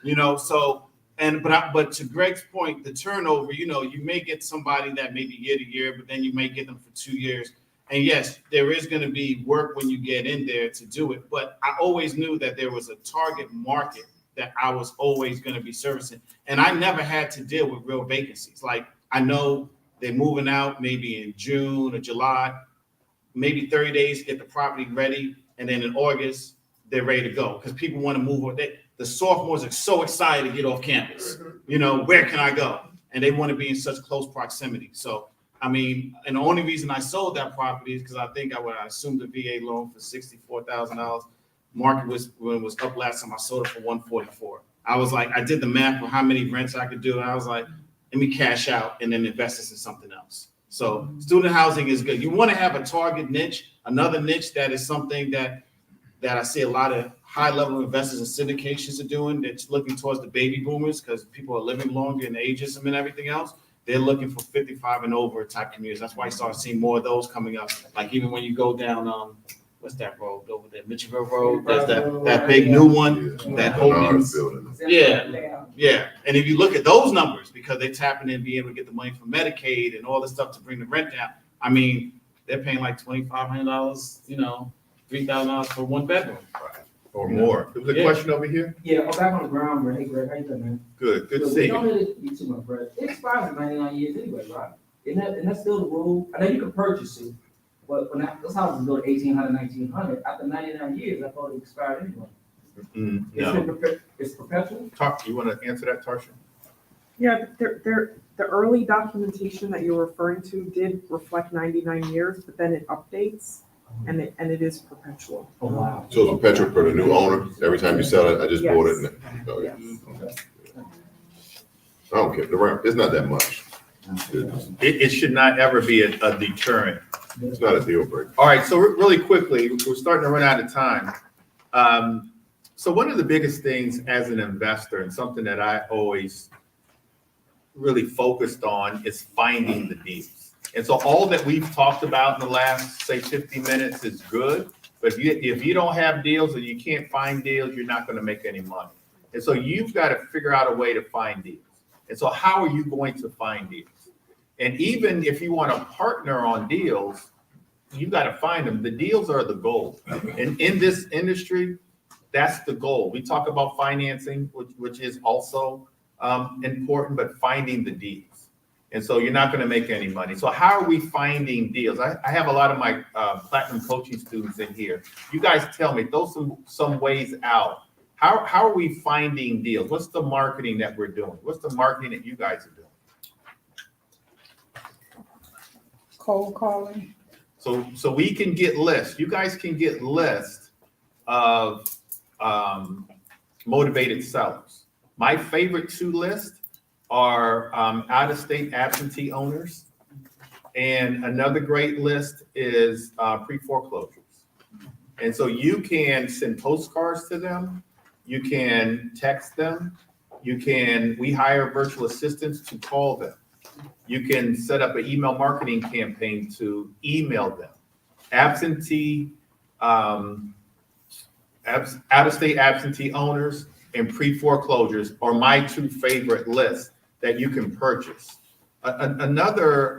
You know, so, but to Greg's point, the turnover, you know, you may get somebody that maybe year to year, but then you may get them for 2 years. And yes, there is gonna be work when you get in there to do it, but I always knew that there was a target market that I was always gonna be servicing. And I never had to deal with real vacancies. Like, I know they're moving out maybe in June or July, maybe 30 days, get the property ready, and then in August, they're ready to go, because people wanna move, the sophomores are so excited to get off campus. You know, where can I go? And they wanna be in such close proximity. So, I mean, and the only reason I sold that property is because I think I assumed a VA loan for $64,000. Market when it was up last time, I sold it for $144,000. I was like, I did the math for how many rents I could do, and I was like, let me cash out and then invest this in something else. So student housing is good. You want to have a target niche, another niche that is something that I see a lot of high-level investors and syndications are doing. That's looking towards the baby boomers, because people are living longer and ageism and everything else. They're looking for 55 and over type communities. That's why you start seeing more of those coming up. Like even when you go down, what's that road over there, Mitchellville Road? There's that big new one, that Bernard's whole. building. Yeah, and if you look at those numbers, because they're tapping in, being able to get the money from Medicaid and all this stuff to bring the rent down. I mean, they're paying like $2,500, you know, $3,000 for one bedroom. Or more. There was a Yeah. question over here? Yeah, I'm back on the ground, man. Hey, Greg, how you doing, man? Good to see Don't you. let it be too much, bro. It expires in 99 years anyway, right? Isn't that still the rule? I know you can purchase it, but when those houses go to 1800, 1900, after 99 years, I thought it expired anyway. No. It's perpetual? You want to answer that, Tarsha? Yeah, the early documentation that you're referring to did reflect 99 years, but then it updates and it is perpetual. Oh, wow. So it's perpetual for the new owner. Every time you sell it, I just bought it. Oh, yeah. Yes. I don't care. The rent, it's not that much. It should not ever be a deterrent. It's not a deal breaker. All right, so really quickly, we're starting to run out of time. So one of the biggest things as an investor, and something that I always really focused on, is finding the deals. And so all that we've talked about in the last, say, 50 minutes is good, but if you don't have deals or you can't find deals, you're not gonna make any money. And so you've got to figure out a way to find deals. And so how are you going to find deals? And even if you want to partner on deals, you got to find them. The deals are the goal. And in this industry, that's the goal. We talk about financing, which is also important, but finding the deals. And so you're not going to make any money. So how are we finding deals? I have a lot of my platinum coaching students in here. You guys tell me, throw some ways out. How are we finding deals? What's the marketing that we're doing? What's the marketing that you guys are doing? Cold calling. So we can get lists. You guys can get lists of motivated sellers. My favorite two lists are out-of-state absentee owners. And another great list is pre-foreclosures. And so you can send postcards to them. You can text them. We hire virtual assistants to call them. You can set up an email marketing campaign to email them. Absentee, out-of-state absentee owners and pre-foreclosures are my two favorite lists that you can purchase. Another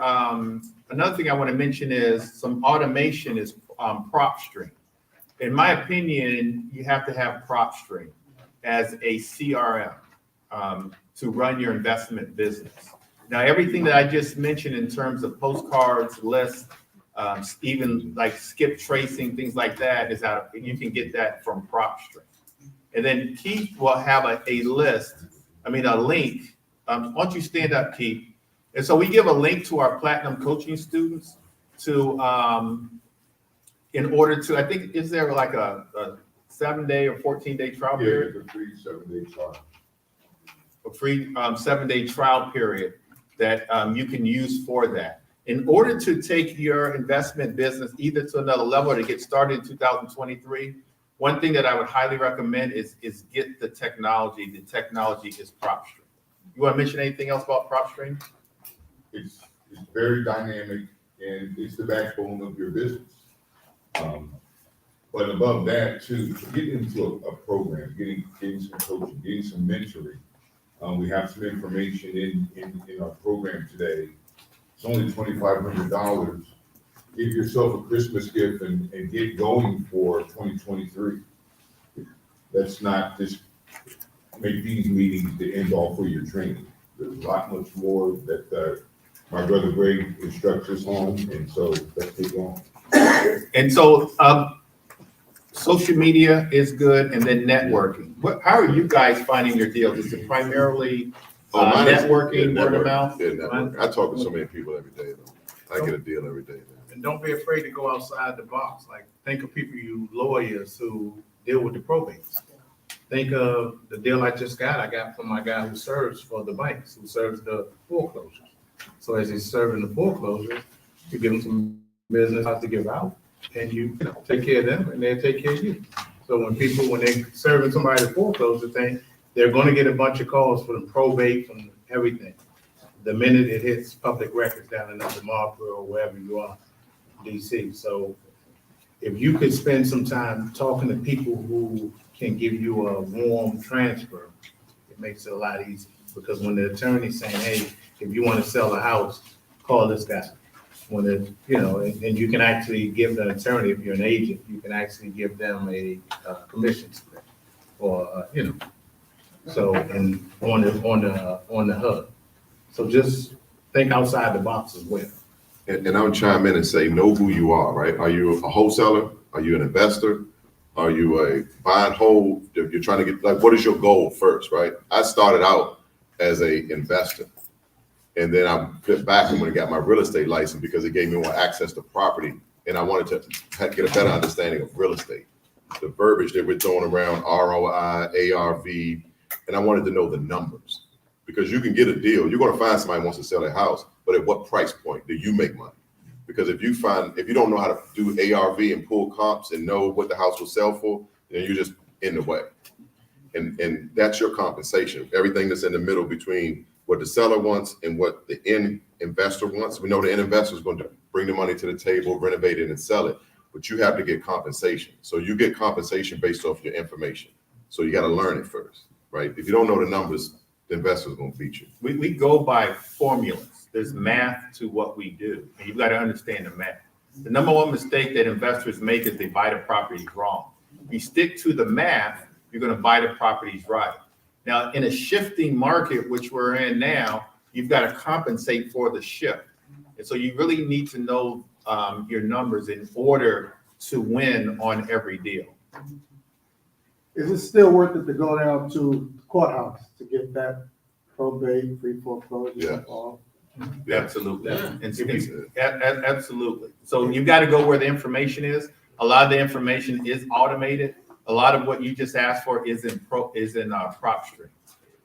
thing I want to mention is some automation is PropStream. In my opinion, you have to have PropStream as a CRM to run your investment business. Now, everything that I just mentioned in terms of postcards, lists, even like skip tracing, things like that is out. You can get that from PropStream. And then Keith will have a link. Why don't you stand up, Keith? And so we give a link to our platinum coaching students to, in order to, I think, is there like a 7-day or 14-day trial period? Yeah, a free 7-day trial. A free 7-day trial period that you can use for that. In order to take your investment business either to another level or to get started in 2023, One thing that I would highly recommend is get the technology. The technology is PropStream. You want to mention anything else about PropStream? It's very dynamic and it's the backbone of your business. But above that too, getting into a program, getting some coaching, getting some mentoring. We have some information in our program today. It's only $2,500. Give yourself a Christmas gift and get going for 2023. Let's not just make these meetings the end all for your training. There's a lot much more that my brother Greg instructs us on, and so let's take on. And so, social media is good, and then networking. How are you guys finding your deals? Is it primarily Mine is- networking, yeah, word of network. mouth? Yeah, network. I talk to so many people every day, though. I get a deal every day. And don't be afraid to go outside the box. Like, think of people, you lawyers who deal with the probates. Think of the deal I got from my guy who serves for the banks, who serves the foreclosures. So as he's serving the foreclosures, you give him some business out to give out, and you take care of them, and they'll take care of you. So when they're serving somebody the foreclosure thing, they're gonna get a bunch of calls from probate, from everything. The minute it hits public records down in the Marlboro or wherever you are, DC. So if you could spend some time talking to people who can give you a warm transfer, it makes it a lot easier. Because when the attorney's saying, hey, if you want to sell a house, call this guy. When it, and you can actually give the attorney, if you're an agent, you can actually give them a commission split, or so, and on the hub. So just think outside the box as well. And I would chime in and say, know who you are, right? Are you a wholesaler? Are you an investor? Are you a buy and hold? If you're trying to get, like, what is your goal first, right? I started out as a investor. And then I flipped back and when I got my real estate license because it gave me more access to property. And I wanted to get a better understanding of real estate. The verbiage that we're throwing around, ROI, ARV, and I wanted to know the numbers. Because you can get a deal, you're gonna find somebody who wants to sell their house, but at what price point do you make money? Because if you don't know how to do ARV and pull comps and know what the house will sell for, then you're just in the way. And that's your compensation. Everything that's in the middle between what the seller wants and what the end investor wants. We know the end investor is going to bring the money to the table, renovate it and sell it, but you have to get compensation. So you get compensation based off your information. So you got to learn it first, right? If you don't know the numbers, the investor's going to beat you. We go by formulas. There's math to what we do, and you've got to understand the math. The number one mistake that investors make is they buy the properties wrong. If you stick to the math, you're going to buy the properties right. Now, in a shifting market, which we're in now, you've got to compensate for the shift. And so you really need to know your numbers in order to win on every deal. Is it still worth it to go down to the courthouse to get that probate, free foreclosure? Yeah. Absolutely. Yeah. Absolutely. So you've got to go where the information is. A lot of the information is automated. A lot of what you just asked for is in PropStream.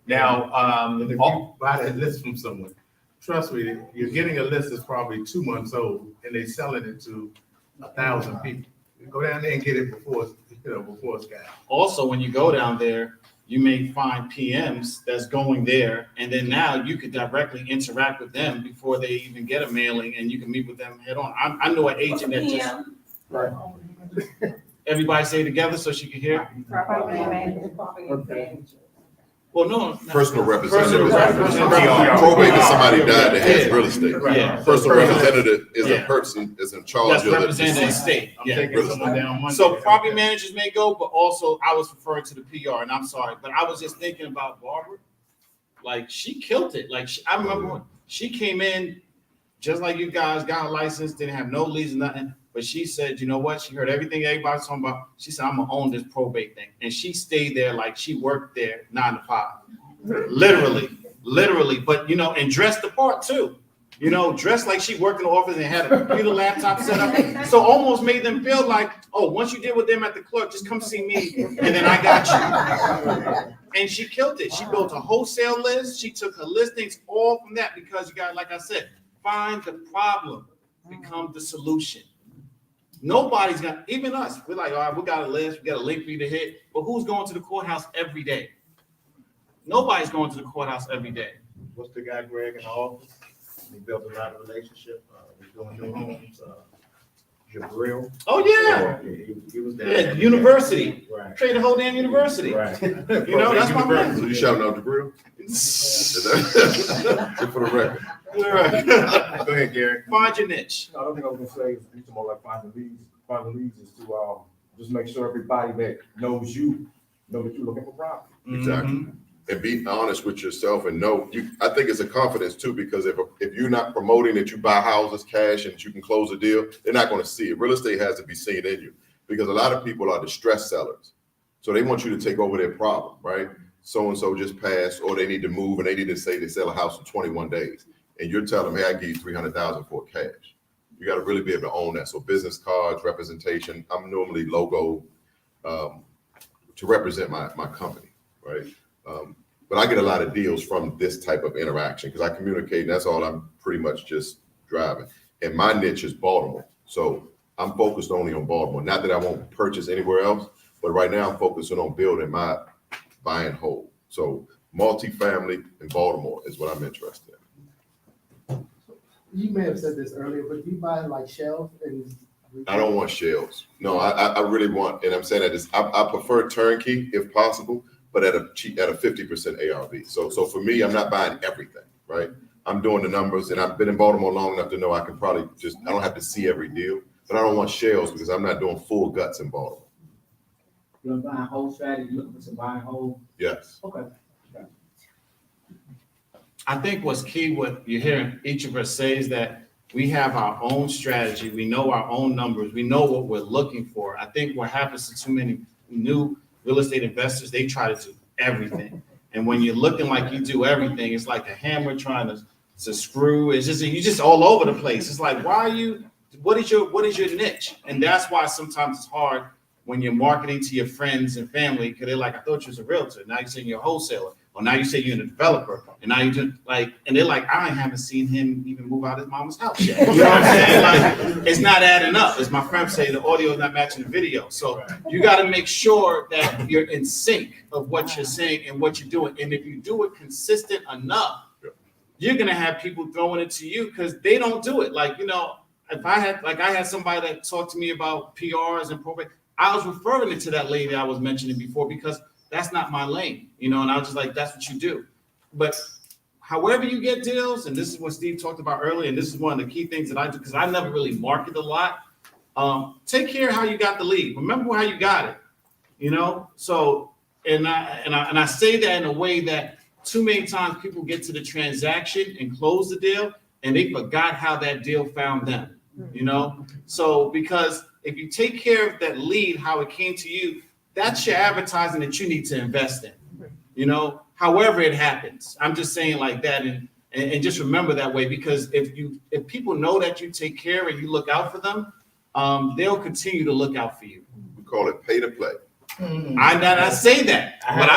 Now, And if you buy that list from someone, trust me, you're getting a list that's probably 2 months old, and they're selling it to 1,000 people. Go down there and get it before it's got. Also, when you go down there, you may find PMs that's going there, and then now you could directly interact with them before they even get a mailing, and you can meet with them head on. I know an agent that just, Right. everybody say it together so she can hear. Property manager. Well, no. Personal representative. Representative. Probate is somebody died that has real estate. Yeah. Personal representative is a Yeah. person is in charge That's of the representing the deceased. state. I'm Yeah. taking someone down Monday. So property managers may go, but also I was referring to the PR, and I'm sorry, but I was just thinking about Barbara. Like, she killed it. Like, I remember when she came in, just like you guys, got a license, didn't have no leads, nothing. But she said, you know what? She heard everything everybody's talking about. She said, I'm gonna own this probate thing. And she stayed there like she worked there 9 to 5. Literally. But, and dressed the part too. Dressed like she worked in the office and had a computer laptop set up. So almost made them feel like, oh, once you deal with them at the clerk, just come see me and then I got you. And she killed it. She built a wholesale list. She took her listings all from that because you got, like I said, find the problem, become the solution. Nobody's gonna, even us, we're like, all right, we got a list, we got a link for you to hit, but who's going to the courthouse every day? Nobody's going to the courthouse every day. What's the guy Greg in the office? He built a lot of relationship, he's doing new homes, Jabril. Oh, yeah. He was there. Yeah, university. Right. Trade the whole damn university. Right. You know, that's my man. So you shouting out the grill? Just for the record. Go ahead, Gary. Find your niche. I don't think I was gonna say it's more like finding leads. Finding leads is to just make sure everybody that knows you know that you're looking for property. Exactly. And be honest with yourself and know you. I think it's a confidence too, because if you're not promoting that you buy houses cash and that you can close a deal, they're not going to see it. Real estate has to be seen in you, because a lot of people are distressed sellers, so they want you to take over their problem, right? So and so just passed, or they need to move and they need to say they sell a house in 21 days, and you're telling them, hey, I give you $300,000 for cash. You got to really be able to own that. So business cards, representation. I'm normally logo to represent my company, right? But I get a lot of deals from this type of interaction because I communicate, and that's all I'm pretty much just driving. And my niche is Baltimore. So I'm focused only on Baltimore. Not that I won't purchase anywhere else, but right now I'm focusing on building my buy and hold. So multifamily in Baltimore is what I'm interested in. You may have said this earlier, but do you buy like shells and? I don't want shells. No, I really want, and I'm saying that I prefer turnkey if possible, but at a 50% ARV. So for me, I'm not buying everything, right? I'm doing the numbers, and I've been in Baltimore long enough to know I can probably I don't have to see every deal, but I don't want shells because I'm not doing full guts in Baltimore. You're buying whole strategy, you're looking for some buying whole? Yes. Okay. I think what's key, what you're hearing each of us say, is that we have our own strategy. We know our own numbers. We know what we're looking for. I think what happens to too many new real estate investors, they try to do everything. And when you're looking like you do everything, it's like a hammer trying to screw. It's just, you're just all over the place. It's like, what is your niche? And that's why sometimes it's hard when you're marketing to your friends and family, because they're like, I thought you was a realtor. Now you're saying you're a wholesaler. Or now you say you're a developer, and now you do and they're like, I haven't seen him even move out his mama's house yet. You know what I'm saying? Like, it's not adding up. As my friends say, the audio is not matching the video. So you got to make sure that you're in sync of what you're saying and what you're doing. And if you do it consistent enough, you're gonna have people throwing it to you because they don't do it. Like, you know, if I had somebody that talked to me about PRs and probate, I was referring it to that lady I was mentioning before because that's not my lane, you know, and I was just like, that's what you do. But however you get deals, and this is what Steve talked about earlier, and this is one of the key things that I do, because I never really market a lot. Take care of how you got the lead. Remember how you got it, you know? So, and I say that in a way that too many times people get to the transaction and close the deal, and they forgot how that deal found them, you know? So, because if you take care of that lead, how it came to you, that's your advertising that you need to invest in, you know, however it happens. I'm just saying like that, and just remember that way, because if people know that you take care and you look out for them, they'll continue to look out for you. We call it pay to play. I say that, but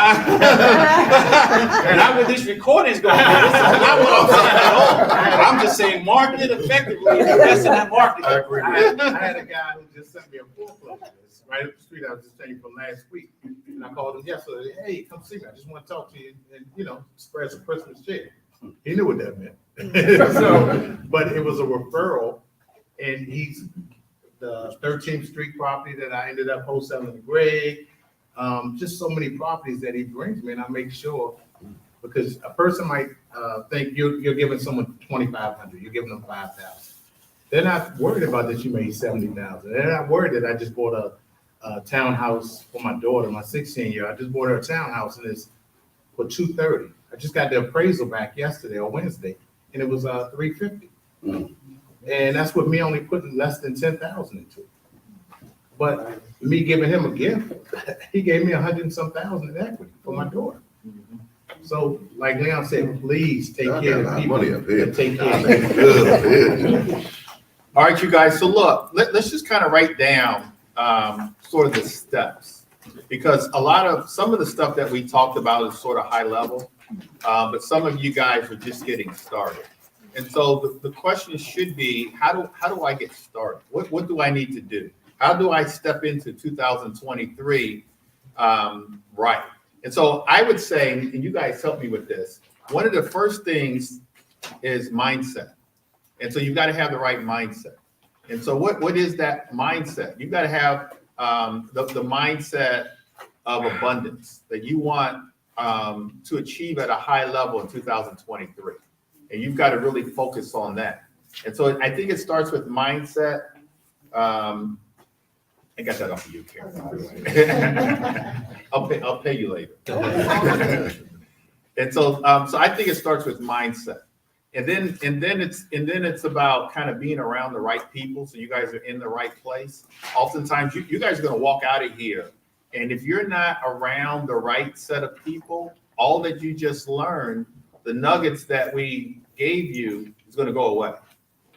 not with this recording is going on. This is not what I'm saying at all. I'm just saying market effectively, invest in that market. I agree. I had a guy who just sent me a foreclosure right up the street. I was just saying from last week, and I called him yesterday. Hey, come see me. I just want to talk to you and you know, spread some Christmas cheer. He knew what that meant. So, but it was a referral, and he's the 13th Street property that I ended up wholesaling to Greg. Just so many properties that he brings me, and I make sure, because a person might think you're giving someone $2,500, you're giving them $5,000. They're not worried about that you made $70,000. They're not worried that I just bought a townhouse for my daughter, my 16-year. I just bought her a townhouse, and it's for $230,000. I just got the appraisal back yesterday or Wednesday, and it was $350,000. And that's with me only putting less than $10,000 into it. But me giving him a gift, he gave me $100 and some thousand in equity for my daughter. So, like Leon said, please take care of people. Money up here. Take care. All right, you guys. So look, let's just kind of write down sort of the steps, because some of the stuff that we talked about is sort of high level, but some of you guys are just getting started. And so the question should be, how do I get started? What do I need to do? How do I step into 2023 right? And so I would say, and you guys help me with this, one of the first things is mindset. And so you've got to have the right mindset. And so what is that mindset? You've got to have the mindset of abundance that you want to achieve at a high level in 2023. And you've got to really focus on that. And so I think it starts with mindset. I got that off of you, Karen. I'll pay you later. And so I think it starts with mindset. And then it's about kind of being around the right people, so you guys are in the right place. Oftentimes, you guys are going to walk out of here, and if you're not around the right set of people, all that you just learned, the nuggets that we gave you, is going to go away.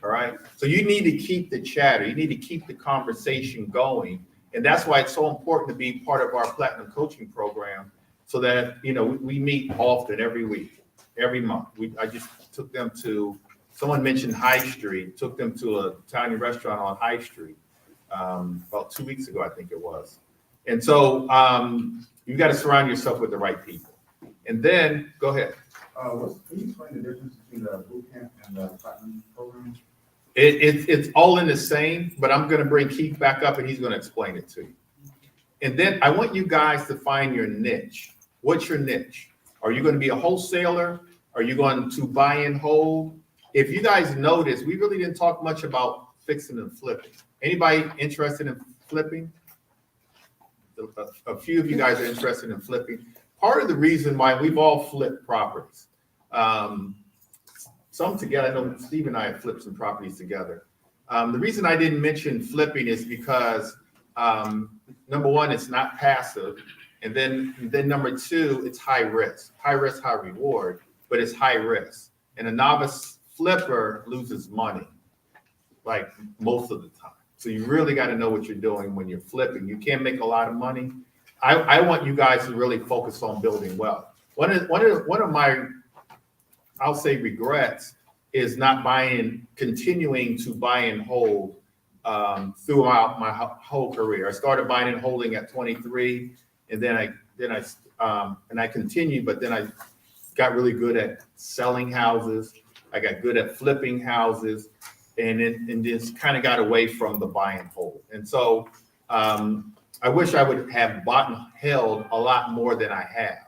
All right. So you need to keep the chatter. You need to keep the conversation going, and that's why it's so important to be part of our Platinum Coaching Program, so that we meet often, every week, every month. I just took them to, someone mentioned High Street, took them to a Italian restaurant on High Street about 2 weeks ago, I think it was. And so you got to surround yourself with the right people. And then, go ahead. Can you explain the difference between the boot camp and the platinum program? It's all in the same, but I'm going to bring Keith back up and he's going to explain it to you. And then I want you guys to find your niche. What's your niche? Are you going to be a wholesaler? Are you going to buy and hold? If you guys notice, we really didn't talk much about fixing and flipping. Anybody interested in flipping? A few of you guys are interested in flipping. Part of the reason why we've all flipped properties, some together, I know Steve and I have flipped some properties together. The reason I didn't mention flipping is because number one, it's not passive. And then number two, it's high risk, high reward, but it's high risk. And a novice flipper loses money, like most of the time. So you really got to know what you're doing when you're flipping. You can't make a lot of money. I want you guys to really focus on building wealth. One of my, I'll say, regrets is not continuing to buy and hold throughout my whole career. I started buying and holding at 23, and then I continued, but then I got really good at selling houses. I got good at flipping houses, and just kind of got away from the buy and hold. And so I wish I would have bought and held a lot more than I have.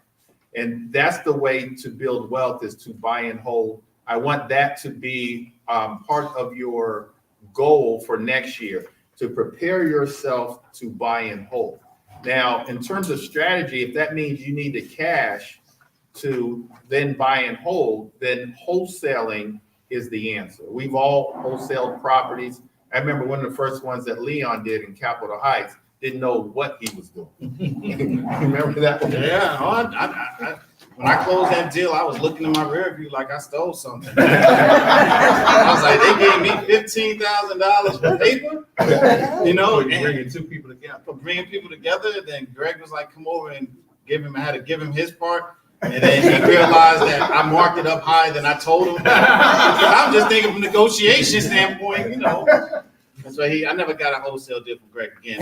And that's the way to build wealth, is to buy and hold. I want that to be part of your goal for next year, to prepare yourself to buy and hold. Now, in terms of strategy, if that means you need the cash to then buy and hold, then wholesaling is the answer. We've all wholesaled properties. I remember one of the first ones that Leon did in Capitol Heights, didn't know what he was doing. Remember that one? Yeah, when I closed that deal, I was looking in my rear view like I stole something. I was like, they gave me $15,000 for paper, Bringing two people together. for bringing people together. Then Greg was like, come over and I had to give him his part. And then he realized that I marked it up higher than I told him. I'm just thinking from a negotiation standpoint, That's why I never got a wholesale deal from Greg again.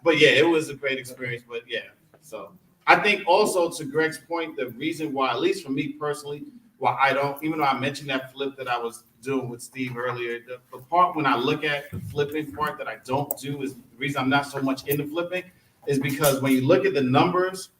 But yeah, it was a great experience. But yeah, so I think also to Greg's point, the reason why, at least for me personally, why I don't, even though I mentioned that flip that I was doing with Steve earlier, the part when I look at the flipping part that I don't do is the reason I'm not so much into flipping is because when you look at the numbers,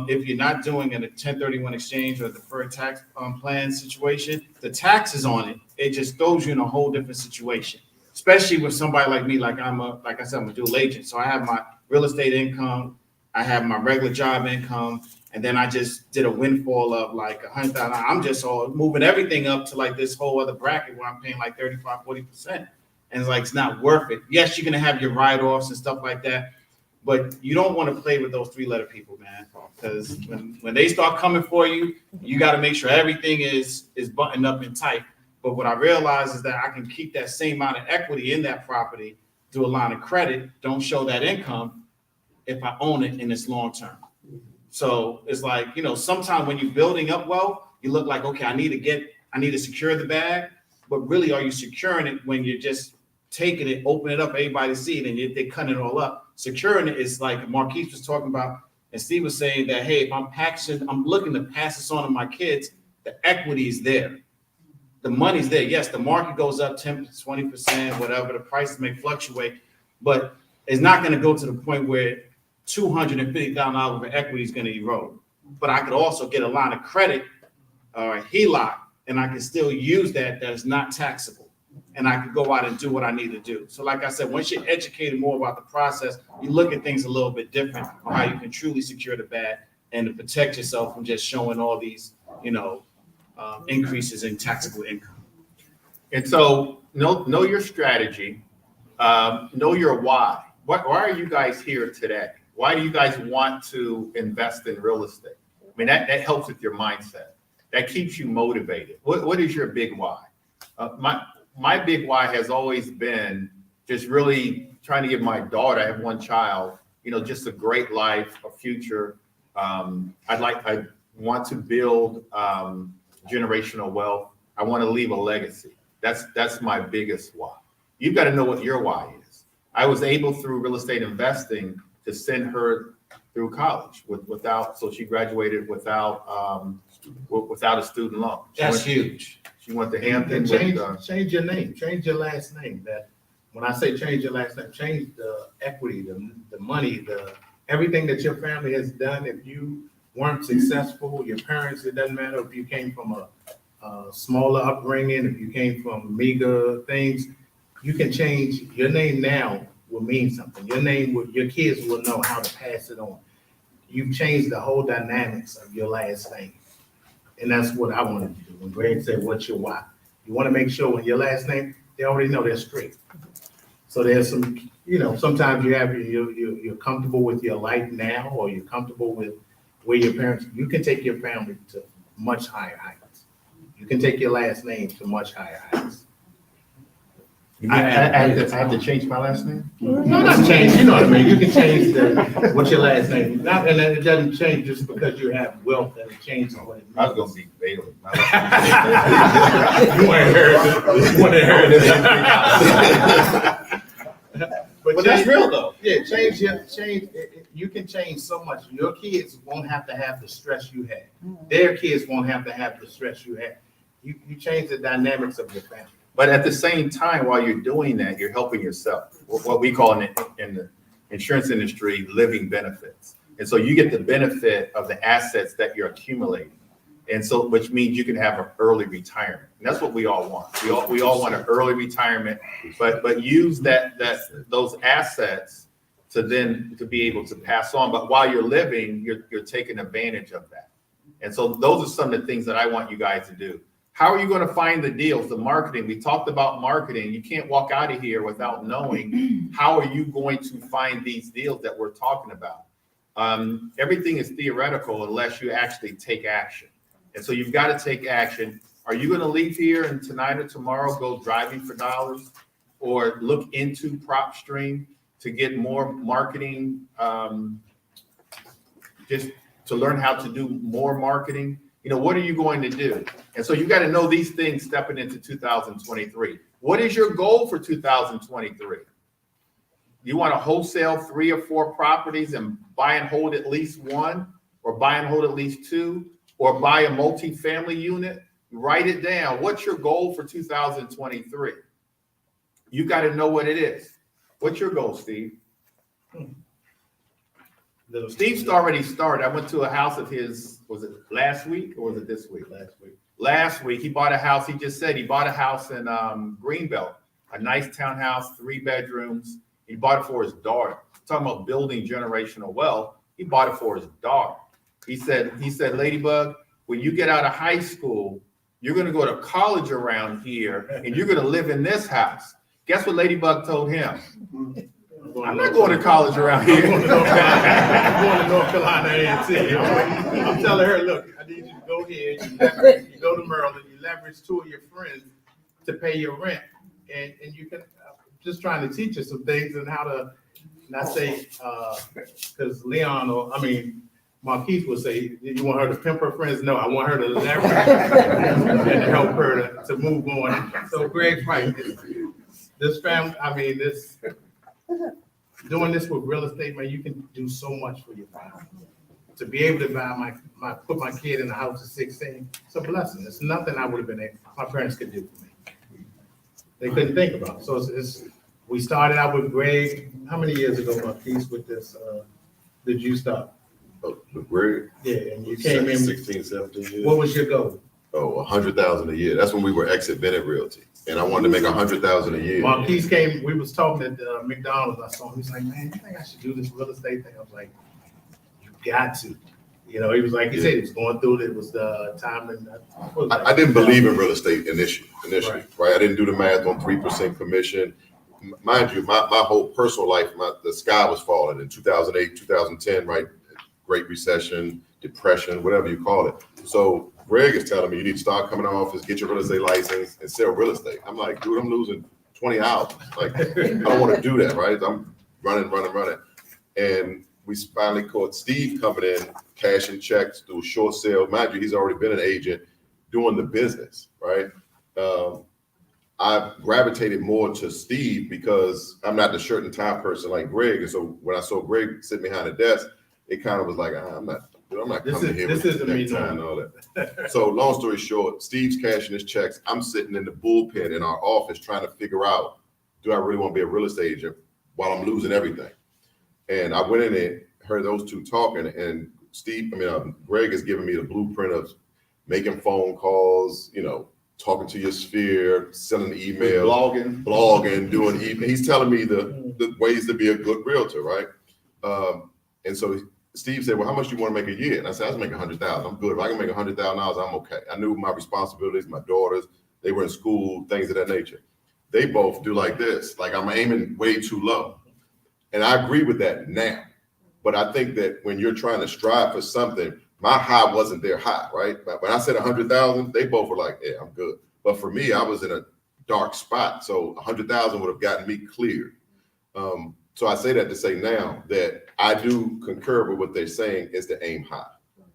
if you're not doing a 1031 exchange or a deferred tax plan situation, the taxes on it, it just throws you in a whole different situation, especially with somebody like me. Like I said, I'm a dual agent. So I have my real estate income, I have my regular job income, and then I just did a windfall of like $100,000. I'm just all moving everything up to like this whole other bracket where I'm paying like 35, 40%. And it's like, it's not worth it. Yes, you're going to have your write-offs and stuff like that, but you don't want to play with those three-letter people, man, because when they start coming for you, you got to make sure everything is buttoned up and tight. But what I realized is that I can keep that same amount of equity in that property, do a line of credit, don't show that income if I own it in its long term. So it's like, sometimes when you're building up wealth, you look like, okay, I need to secure the bag, but really, are you securing it when you're just taking it, open it up, everybody see it, and they're cutting it all up? Securing it is like Marquise was talking about, and Steve was saying that, hey, if I'm looking to pass this on to my kids, the equity is there. The money's there. Yes, the market goes up 10 to 20%, whatever, the price may fluctuate, but it's not going to go to the point where $250,000 of equity is going to erode. But I could also get a line of credit or a HELOC, and I can still use that is not taxable. And I could go out and do what I need to do. So like I said, once you're educated more about the process, you look at things a little bit different on how you can truly secure the bag and to protect yourself from just showing all these, increases in taxable income. And so know your strategy, know your why. Why are you guys here today? Why do you guys want to invest in real estate? I mean, that helps with your mindset. That keeps you motivated. What is your big why? My big why has always been just really trying to give my daughter, I have one child, just a great life, a future. I want to build generational wealth. I want to leave a legacy. That's my biggest why. You've got to know what your why is. I was able through real estate investing to send her through college so she graduated without a student loan. That's huge. She went to Hampton. Change your name, change your last name. That when I say change your last name, change the equity, the money, everything that your family has done. If you weren't successful, your parents, it doesn't matter if you came from a smaller upbringing, if you came from meager things, you can change your name now. Will mean something. Your kids will know how to pass it on. You've changed the whole dynamics of your last name. And that's what I wanted to do. When Greg said, what's your why? You want to make sure when your last name, they already know they're straight. So there's some, sometimes you're comfortable with your life now, or you're comfortable with where your parents, you can take your family to much higher heights. You can take your last name to much higher heights. I have to change my last name? No, not change, you know what I mean? You can change what's your last name. And it doesn't change just because you have wealth, and it changes what it means. I was gonna be Bailey. You want to inherit it. But that's real though. Yeah, you can change so much. Your kids won't have to have the stress you had. Their kids won't have to have the stress you had. You change the dynamics of your family. But at the same time, while you're doing that, you're helping yourself. What we call in the insurance industry, living benefits. And so you get the benefit of the assets that you're accumulating. And so, which means you can have an early retirement. And that's what we all want. We all want an early retirement, but use those assets to be able to pass on. But while you're living, you're taking advantage of that. And so those are some of the things that I want you guys to do. How are you going to find the deals, the marketing? We talked about marketing. You can't walk out of here without knowing how are you going to find these deals that we're talking about. Everything is theoretical unless you actually take action. And so you've got to take action. Are you going to leave here and tonight or tomorrow go driving for dollars, or look into PropStream to get more marketing, just to learn how to do more marketing? What are you going to do? And so you got to know these things stepping into 2023. What is your goal for 2023? You want to wholesale 3 or 4 properties and buy and hold at least 1, or buy and hold at least 2, or buy a multifamily unit? Write it down. What's your goal for 2023? You got to know what it is. What's your goal, Steve? Steve's already started. I went to a house of his, was it last week or was it this week? Last week, he bought a house. He just said he bought a house in Greenbelt, a nice townhouse, 3 bedrooms. He bought it for his daughter. Talking about building generational wealth. He bought it for his daughter. He said, Ladybug, when you get out of high school, you're going to go to college around here and you're going to live in this house. Guess what Ladybug told him? I'm not going to college around here. I'm going to North Carolina A&T. I'm telling her, look, I need you to go here. You go to Maryland. You leverage 2 of your friends to pay your rent, and you can just trying to teach her some things and how to not say because Marquise would say, you want her to pimp her friends? No, I want her to leverage and help her to move on. So Greg's right. This family, I mean, doing this with real estate, man, you can do so much for your family. To be able to buy put my kid in the house at 16, it's a blessing. It's nothing I would have been able, my parents could do for me. They couldn't think about it. So we started out with Greg, how many years ago, Marquise, with this, did you start? Oh, with Greg? Yeah, and you came in, 16, 17 years. what was your goal? Oh, 100,000 a year. That's when we were Exit Bennett Realty. And I wanted to make 100,000 a year. Marquise came, we was talking at McDonald's, I saw him, he's like, man, you think I should do this real estate thing? I was like, you got to. You know, he was like, he said he was going through it, it was the time and. I didn't believe in real estate initially, Right. right? I didn't do the math on 3% commission. Mind you, my whole personal life, the sky was falling in 2008, 2010, right? Great Recession, Depression, whatever you call it. So Greg is telling me you need to start coming to office, get your real estate license and sell real estate. I'm like, dude, I'm losing 20 hours. Like, I don't want to do that, right? I'm running. And we finally caught Steve coming in, cashing checks through a short sale. Mind you, he's already been an agent doing the business, right? I gravitated more to Steve because I'm not the shirt and tie person like Greg. And so when I saw Greg sitting behind the desk, it kind of was like, I'm not coming here with the necktie and all that. So long story short, Steve's cashing his checks. I'm sitting in the bullpen in our office trying to figure out, do I really want to be a real estate agent while I'm losing everything? And I went in and heard those two talking, and Greg is giving me the blueprint of making phone calls, talking to your sphere, sending emails, blogging, doing email. He's telling me the ways to be a good realtor, right? And so Steve said, well, how much do you want to make a year? And I said, I was making 100,000. I'm good. If I can make $100,000, I'm okay. I knew my responsibilities, my daughters, they were in school, things of that nature. They both do like this, like I'm aiming way too low. And I agree with that now. But I think that when you're trying to strive for something, my high wasn't their high, right? But when I said 100,000, they both were like, yeah, I'm good. But for me, I was in a dark spot. So 100,000 would have gotten me cleared. So I say that to say now that I do concur with what they're saying is to aim high,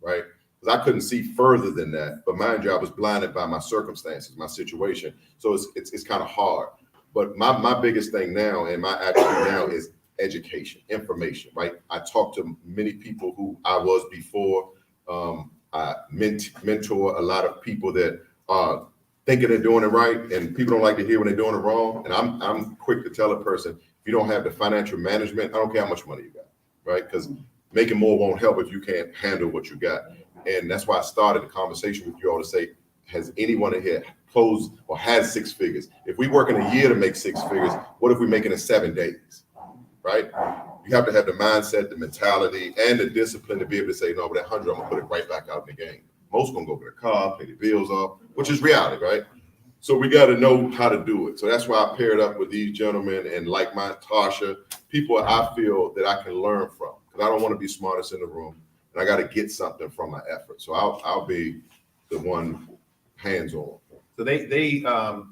right? Because I couldn't see further than that. But mind you, I was blinded by my circumstances, my situation. So it's kind of hard. But my biggest thing now and my attitude now is education, information, right? I talk to many people who I was before. I mentor a lot of people that are thinking they're doing it right, and people don't like to hear when they're doing it wrong. And I'm quick to tell a person, if you don't have the financial management, I don't care how much money you got, right? Because making more won't help if you can't handle what you got. And that's why I started the conversation with you all to say, has anyone in here closed or has 6 figures? If we work in a year to make 6 figures, what if we make it in 7 days, right? You have to have the mindset, the mentality, and the discipline to be able to say, no, but that 100, I'm gonna put it right back out in the game. Most gonna go get a car, pay the bills off, which is reality, right? So we got to know how to do it. So that's why I paired up with these gentlemen and like my Tasha, people I feel that I can learn from, because I don't want to be smartest in the room, and I got to get something from my effort. So I'll be the one hands-on. So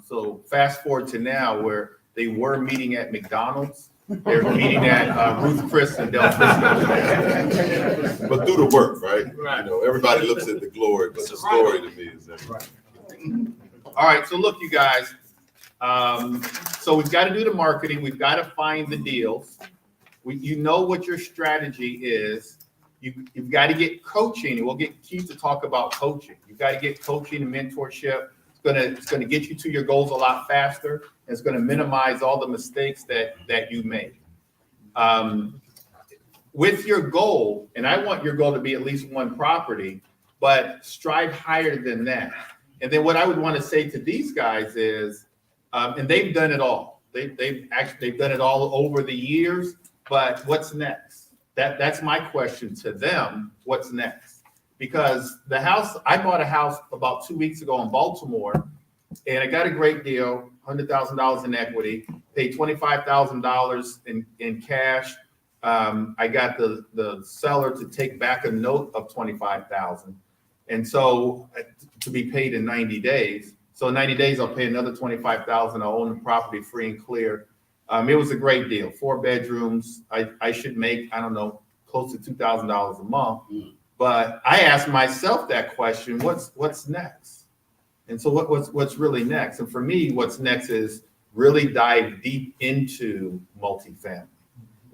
so fast forward to now where they were meeting at McDonald's. They're meeting at Ruth Chris and Del Frisco. But through the work, right? Right. Everybody looks at the glory, but the story to me is that. Right. All right, so look, you guys. So we've got to do the marketing. We've got to find the deals. You know what your strategy is. You've got to get coaching, and we'll get Keith to talk about coaching. You've got to get coaching and mentorship. It's gonna get you to your goals a lot faster. It's gonna minimize all the mistakes that you make. With your goal, and I want your goal to be at least one property, but strive higher than that. And then what I would want to say to these guys is, and they've done it all. They've done it all over the years. But what's next? That's my question to them. What's next? Because I bought a house about 2 weeks ago in Baltimore, and I got a great deal, $100,000 in equity, paid $25,000 in cash. I got the seller to take back a note of $25,000, and so to be paid in 90 days. So in 90 days, I'll pay another $25,000. I'll own the property free and clear. It was a great deal. 4 bedrooms. I should make, I don't know, close to $2,000 a month. But I asked myself that question, what's next? And so what's really next? And for me, what's next is really dive deep into multifamily.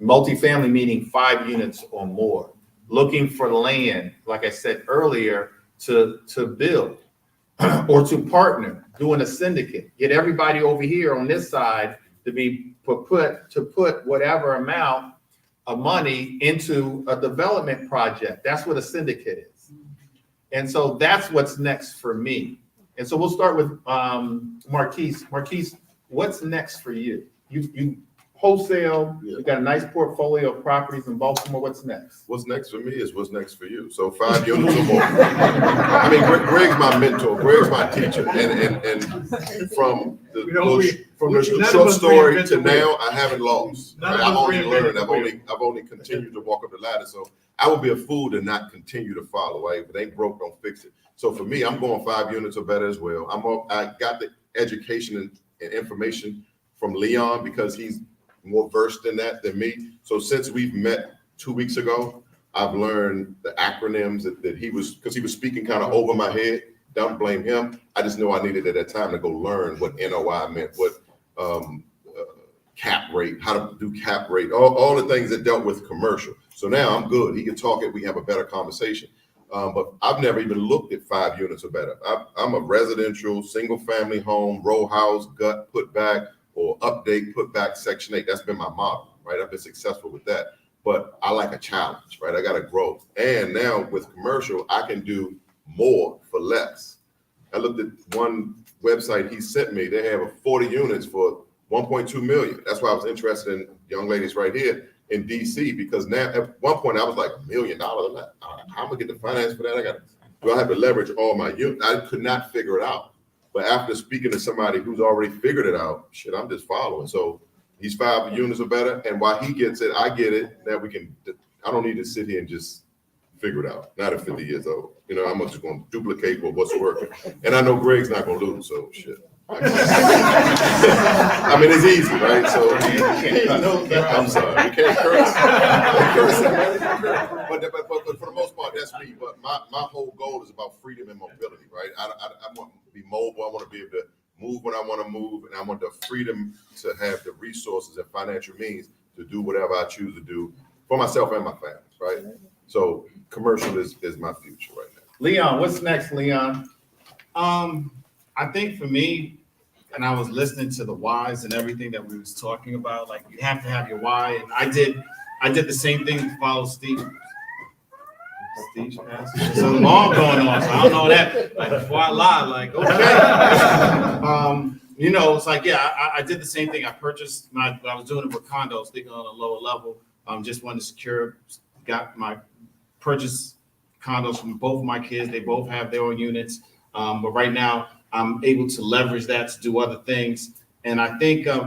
Multifamily meaning 5 units or more, looking for land, like I said earlier, to build or to partner, doing a syndicate, get everybody over here on this side to put whatever amount of money into a development project. That's what a syndicate is. And so that's what's next for me. And so we'll start with Marquise. Marquise, what's next for you? You wholesale, you got a nice portfolio of properties in Baltimore. What's next? What's next for me is what's next for you. So 5 units or more. I mean, Greg's my mentor. Greg's my teacher. And from the short story to now, I haven't lost. Right? I've only learned. I've only continued to walk up the ladder. So I would be a fool to not continue to follow. Right? If it ain't broke, don't fix it. So for me, I'm going 5 units or better as well. I got the education and information from Leon because he's more versed in that than me. So since we've met 2 weeks ago, I've learned the acronyms that he was, because he was speaking kind of over my head. Don't blame him. I just know I needed at that time to go learn what NOI meant, what cap rate, how to do cap rate, all the things that dealt with commercial. So now I'm good. He can talk it. We have a better conversation. But I've never even looked at 5 units or better. I'm a residential, single family home, row house, gut, put back, or update, put back, Section 8. That's been my model, right? I've been successful with that. But I like a challenge, right? I got to grow. And now with commercial, I can do more for less. I looked at one website he sent me. They have 40 units for 1.2 million. That's why I was interested in young ladies right here in DC, because now at one point I was like $1 million. I'm like, how am I gonna get the finance for that? Do I have to leverage all my units? I could not figure it out. But after speaking to somebody who's already figured it out, shit, I'm just following. So these 5 units are better. And while he gets it, I get it. Now I don't need to sit here and just figure it out. Not at 50 years old. You know, I'm just going to duplicate what's working. And I know Greg's not going to lose, so shit. I mean, it's easy, right? So I'm sorry, we can't curse. But for the most part, that's me. But my whole goal is about freedom and mobility, right? I want to be mobile. I want to be able to move when I want to move, and I want the freedom to have the resources and financial means to do whatever I choose to do for myself and my family, right? So commercial is my future right now. Leon, what's next, Leon? I think for me, and I was listening to the whys and everything that we was talking about, like you have to have your why. And I did the same thing to follow Steve. Steve's passing. There's an alarm going on, so I don't know that. Like before I lie, like okay. You know, it's like, yeah, I did the same thing. I purchased I was doing it with condos, thinking on a lower level. Just wanted to secure, got my purchase condos from both of my kids. They both have their own units. But right now I'm able to leverage that to do other things. And I think, I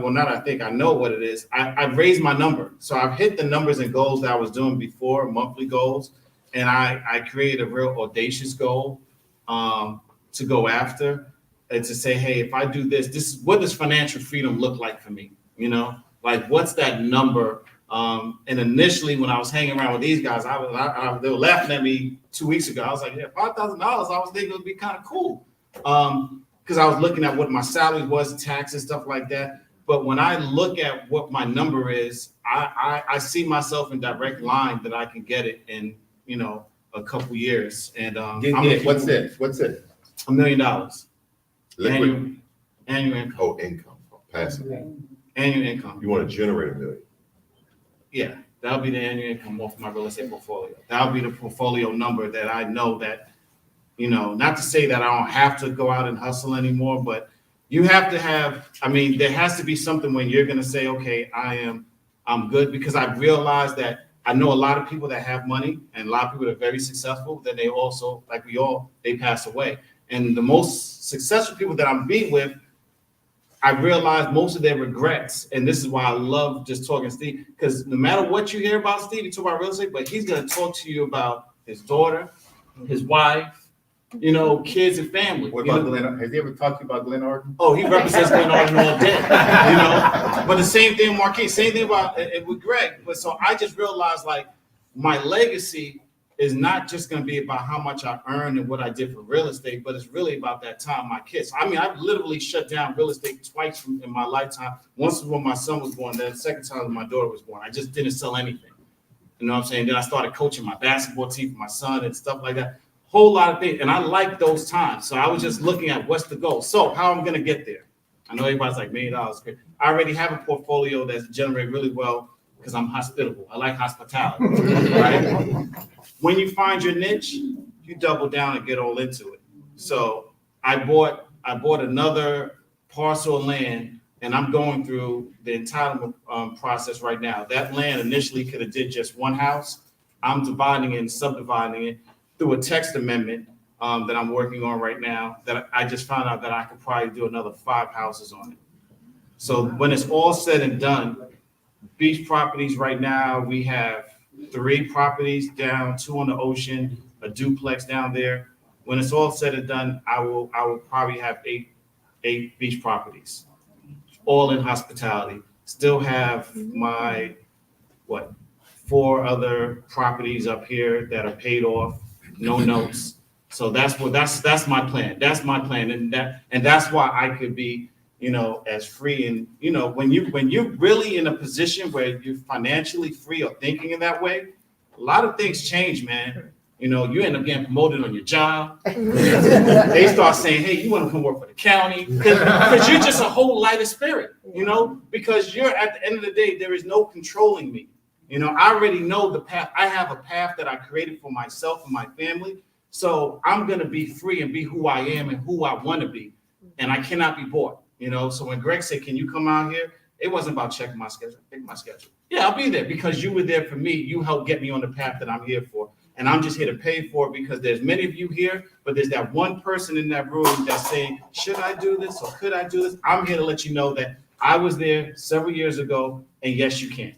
know what it is. I've raised my number. So I've hit the numbers and goals that I was doing before, monthly goals. And I created a real audacious goal to go after and to say, hey, if I do this, what does financial freedom look like for me? You know, like what's that number? And initially when I was hanging around with these guys, they were laughing at me 2 weeks ago. I was like, yeah, $5,000. I was thinking it would be kind of cool. Because I was looking at what my salary was, taxes, stuff like that. But when I look at what my number is, I see myself in direct line that I can get it in, you know, a couple years. And what's it? $1 million. Liquid annual income. Oh, income, passive. Annual income. You want to generate $1 million. Yeah, that'll be the annual income off my real estate portfolio. That'll be the portfolio number that I know that, you know, not to say that I don't have to go out and hustle anymore, but you have to have, I mean, there has to be something when you're going to say, okay, I'm good, because I've realized that I know a lot of people that have money and a lot of people that are very successful, then they also, like they pass away. And the most successful people that I'm being with, I realized most of their regrets, and this is why I love just talking to Steve, because no matter what you hear about Steve, you talk about real estate, but he's going to talk to you about his daughter, his wife, you know, kids and family. What about Glenn? Has he ever talked to you about Glenn Arden? Oh, he represents Glenn Arden all day, you know. But the same thing, Marquis, same thing about with Greg. But so I just realized, like, my legacy is not just gonna be about how much I earned and what I did for real estate, but it's really about that time my kids. I mean, I've literally shut down real estate twice in my lifetime. Once was when my son was born, then the second time when my daughter was born. I just didn't sell anything. You know what I'm saying? Then I started coaching my basketball team for my son and stuff like that. Whole lot of things. And I like those times. So I was just looking at what's the goal. So how I'm gonna get there. I know everybody's like $1 million. I already have a portfolio that's generated really well because I'm hospitable. I like hospitality, right? When you find your niche, you double down and get all into it. So I bought another parcel of land, and I'm going through the entitlement process right now. That land initially could have did just one house. I'm dividing it and subdividing it through a text amendment that I'm working on right now, that I just found out that I could probably do another 5 houses on it. So when it's all said and done, beach properties right now, we have 3 properties down, 2 on the ocean, a duplex down there. When it's all said and done, I will probably have 8 beach properties, all in hospitality. Still have my 4 other properties up here that are paid off, no notes. So that's my plan. That's my plan, and that's why I could be, as free. And when you're really in a position where you're financially free or thinking in that way, a lot of things change, man. You end up getting promoted on your job. They start saying, hey, you want to come work for the county? Because you're just a whole lighter spirit, because you're, at the end of the day, there is no controlling me. I already know the path. I have a path that I created for myself and my family. So I'm going to be free and be who I am and who I want to be. And I cannot be bought, So when Greg said, can you come out here? It wasn't about checking my schedule. Pick my schedule. Yeah, I'll be there because you were there for me. You helped get me on the path that I'm here for. And I'm just here to pay for it because there's many of you here, but there's that one person in that room that's saying, should I do this or could I do this? I'm here to let you know that I was there several years ago, and yes, you can.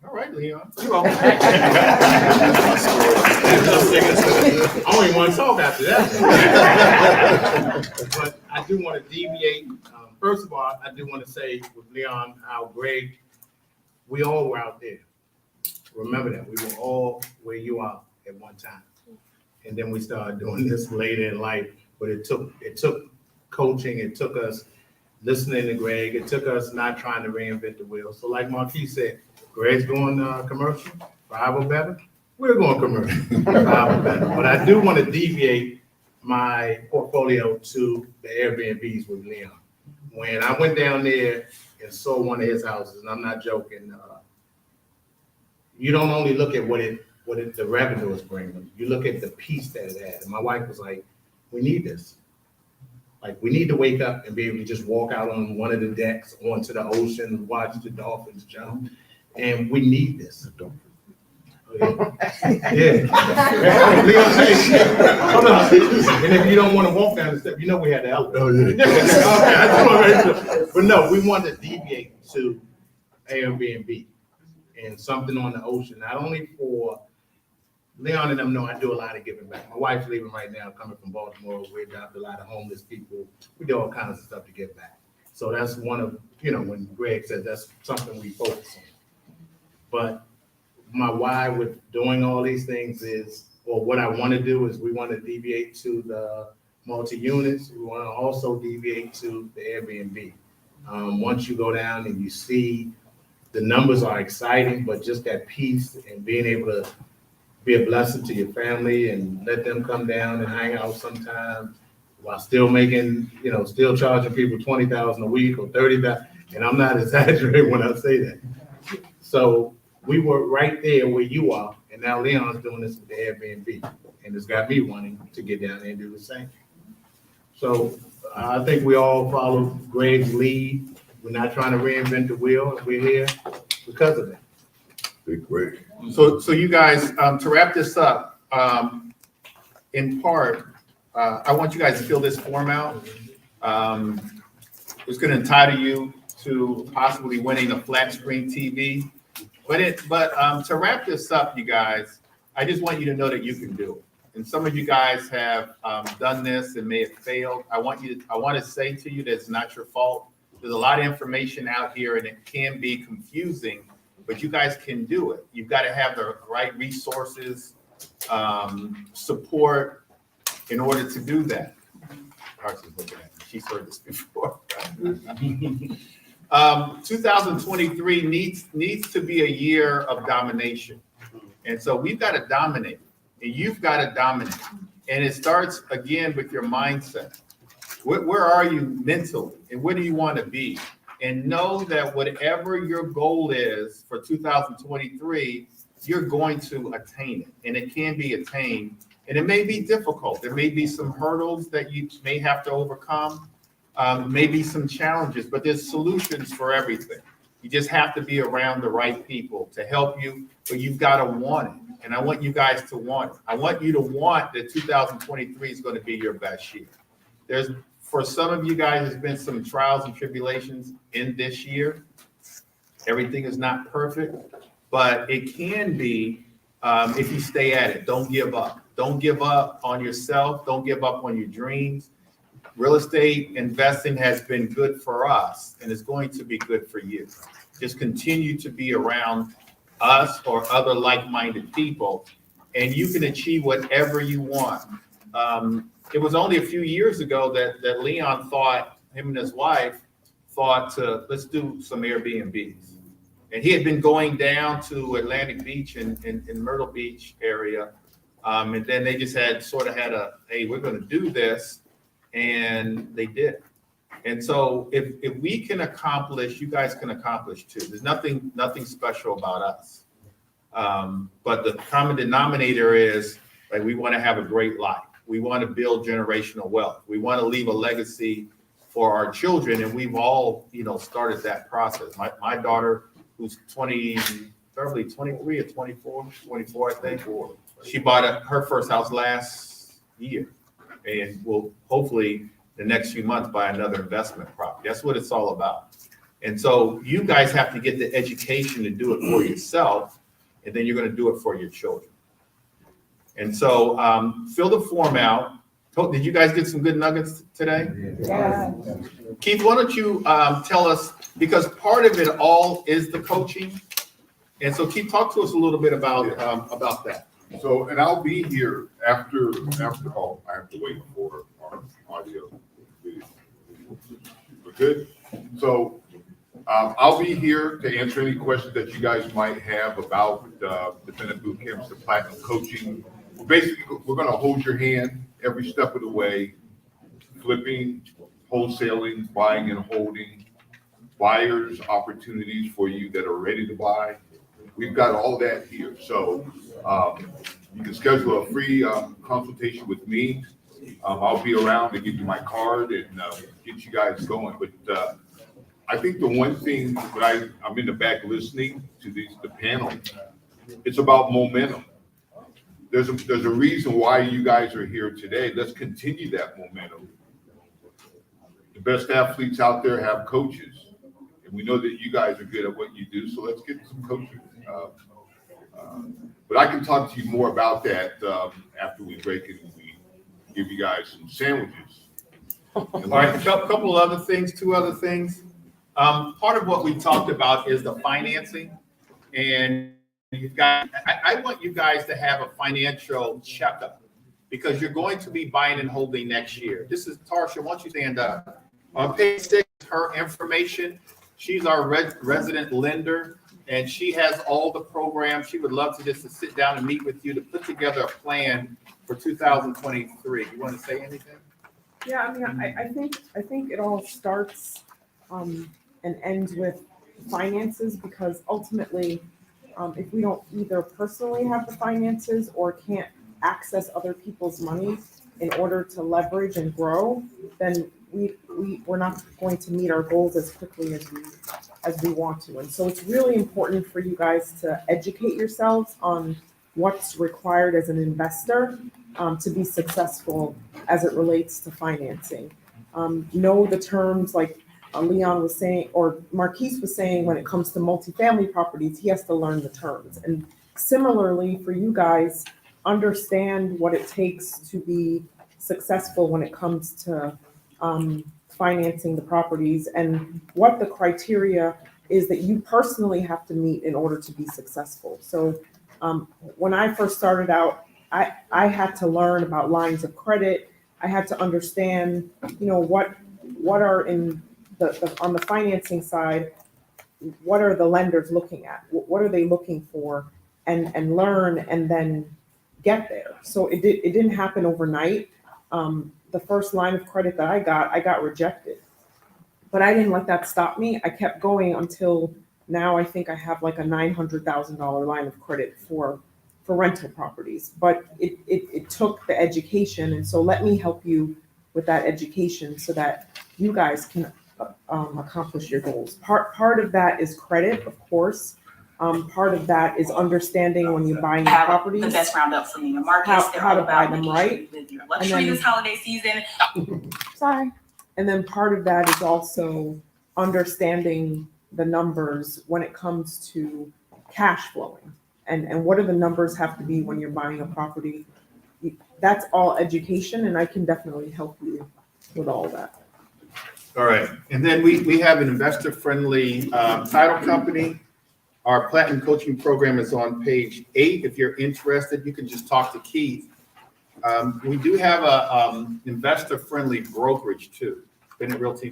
All right, Leon. You're welcome. I don't even want to talk after that. But I do want to deviate. First of all, I do want to say with Leon, how Greg, we all were out there. Remember that. We were all where you are at one time. And then we started doing this later in life. But it took coaching. It took us listening to Greg. It took us not trying to reinvent the wheel. So like Marquis said, Greg's going commercial, 5 or better. We're going commercial, 5 or better. But I do want to deviate my portfolio to the Airbnbs with Leon. When I went down there and saw one of his houses, and I'm not joking, you don't only look at what the revenue is bringing. You look at the peace that it had. And my wife was like, we need this. Like, we need to wake up and be able to just walk out on one of the decks onto the ocean, watch the dolphins jump. And we need this. Yeah. Hold on. And if you don't want to walk down the steps, we had the elevator. Oh, yeah. But no, we wanted to deviate to Airbnb and something on the ocean, not only for Leon and them know I do a lot of giving back. My wife's leaving right now, coming from Baltimore. We adopt a lot of homeless people. We do all kinds of stuff to give back. So that's one of, when Greg said that's something we focus on. But my why with doing all these things is, or what I want to do is we want to deviate to the multi-units. We want to also deviate to the Airbnb. Once you go down and you see the numbers are exciting, but just that peace and being able to be a blessing to your family and let them come down and hang out sometimes while still making, still charging people $20,000 a week or $30,000. And I'm not exaggerating when I say that. So we were right there where you are, and now Leon's doing this with the Airbnb, and it's got me wanting to get down there and do the same. So I think we all follow Greg's lead. We're not trying to reinvent the wheel. We're here because of that. Big Greg. So you guys, to wrap this up, in part, I want you guys to fill this form out. It's going to entitle you to possibly winning a flat screen TV. But to wrap this up, you guys, I just want you to know that you can do it. And some of you guys have done this and may have failed. I want to say to you that it's not your fault. There's a lot of information out here, and it can be confusing, but you guys can do it. You've got to have the right resources. support in order to do that. Carson's looking at me. She's heard this before. 2023 needs to be a year of domination. And so we've got to dominate, and you've got to dominate. And it starts again with your mindset. Where are you mentally, and where do you want to be? And know that whatever your goal is for 2023, you're going to attain it, and it can be attained. And it may be difficult. There may be some hurdles that you may have to overcome, maybe some challenges, but there's solutions for everything. You just have to be around the right people to help you, but you've got to want it. And I want you guys to want it. I want you to want that 2023 is going to be your best year. For some of you guys, there's been some trials and tribulations in this year. Everything is not perfect, but it can be if you stay at it. Don't give up. Don't give up on yourself. Don't give up on your dreams. Real estate investing has been good for us, and it's going to be good for you. Just continue to be around us or other like-minded people, and you can achieve whatever you want. It was only a few years ago that Leon thought, him and his wife thought, let's do some Airbnbs. And he had been going down to Atlantic Beach and Myrtle Beach area. And then they just had hey, we're going to do this. And they did. And so if we can accomplish, you guys can accomplish too. There's nothing special about us. But the common denominator is, like, we want to have a great life. We want to build generational wealth. We want to leave a legacy for our children. And we've all, started that process. My daughter, who's probably 23 or 24, I think. She bought her first house last year, and will hopefully the next few months buy another investment property. That's what it's all about. And so you guys have to get the education to do it for yourself, and then you're going to do it for your children. And so fill the form out. Did you guys get some good nuggets today? Yeah. Keith, why don't you tell us, because part of it all is the coaching. And so Keith, talk to us a little bit about that. So, and I'll be here after, oh, I have to wait for our audio. We're good? So, I'll be here to answer any questions that you guys might have about the Bennett Boot Camps, the Platinum Coaching. Basically, we're gonna hold your hand every step of the way, flipping, wholesaling, buying and holding, buyers opportunities for you that are ready to buy. We've got all that here. So you can schedule a free consultation with me. I'll be around to give you my card and get you guys going. But I think the one thing that I'm in the back listening to the panel, it's about momentum. There's a reason why you guys are here today. Let's continue that momentum. The best athletes out there have coaches, and we know that you guys are good at what you do. So let's get some coaches. But I can talk to you more about that after we break it and we give you guys some sandwiches. All right, two other things. Part of what we talked about is the financing, and I want you guys to have a financial checkup, because you're going to be buying and holding next year. This is Tarsha. Why don't you stand up? On page 6, her information. She's our resident lender, and she has all the programs. She would love to sit down and meet with you to put together a plan for 2023. You want to say anything? Yeah, I mean, I think it all starts and ends with finances, because ultimately, if we don't either personally have the finances or can't access other people's money in order to leverage and grow, then we're not going to meet our goals as quickly as we want to. And so it's really important for you guys to educate yourselves on what's required as an investor to be successful as it relates to financing. Know the terms, like Leon was saying, or Marquise was saying, when it comes to multifamily properties, he has to learn the terms. And similarly for you guys, understand what it takes to be successful when it comes to financing the properties, and what the criteria is that you personally have to meet in order to be successful. So when I first started out, I had to learn about lines of credit. I had to understand, what are in on the financing side, what are the lenders looking at? What are they looking for? And learn and then get there. So it didn't happen overnight. The first line of credit that I got rejected. But I didn't let that stop me. I kept going until now I think I have like a $900,000 line of credit for rental properties. But it took the education. And so let me help you with that education so that you guys can accomplish your goals. Part of that is credit, of course. Part of that is understanding when you're buying Have properties. the best roundup from your markets. They're How all to buy about them making right. sure you live your luxury then- this holiday season. Sorry. And then part of that is also understanding the numbers when it comes to cash flowing. And what do the numbers have to be when you're buying a property? That's all education, and I can definitely help you with all of that. All right, and then we have an investor-friendly title company. Our Platinum Coaching Program is on page 8. If you're interested, you can just talk to Keith. We do have a investor-friendly brokerage too, Bennett Realty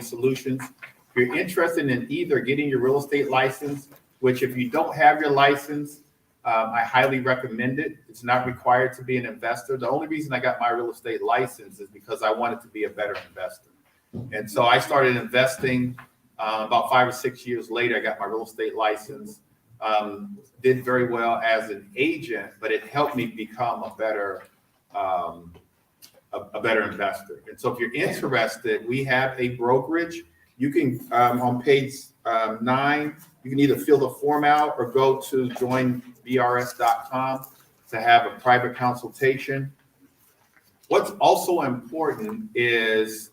Solutions. If you're interested in either getting your real estate license, which if you don't have your license, I highly recommend it. It's not required to be an investor. The only reason I got my real estate license is because I wanted to be a better investor. And so I started investing about 5 or 6 years later. I got my real estate license, did very well as an agent, but it helped me become a better investor. And so if you're interested, we have a brokerage. You can, on page 9, you can either fill the form out or go to joinbrs.com to have a private consultation. What's also important is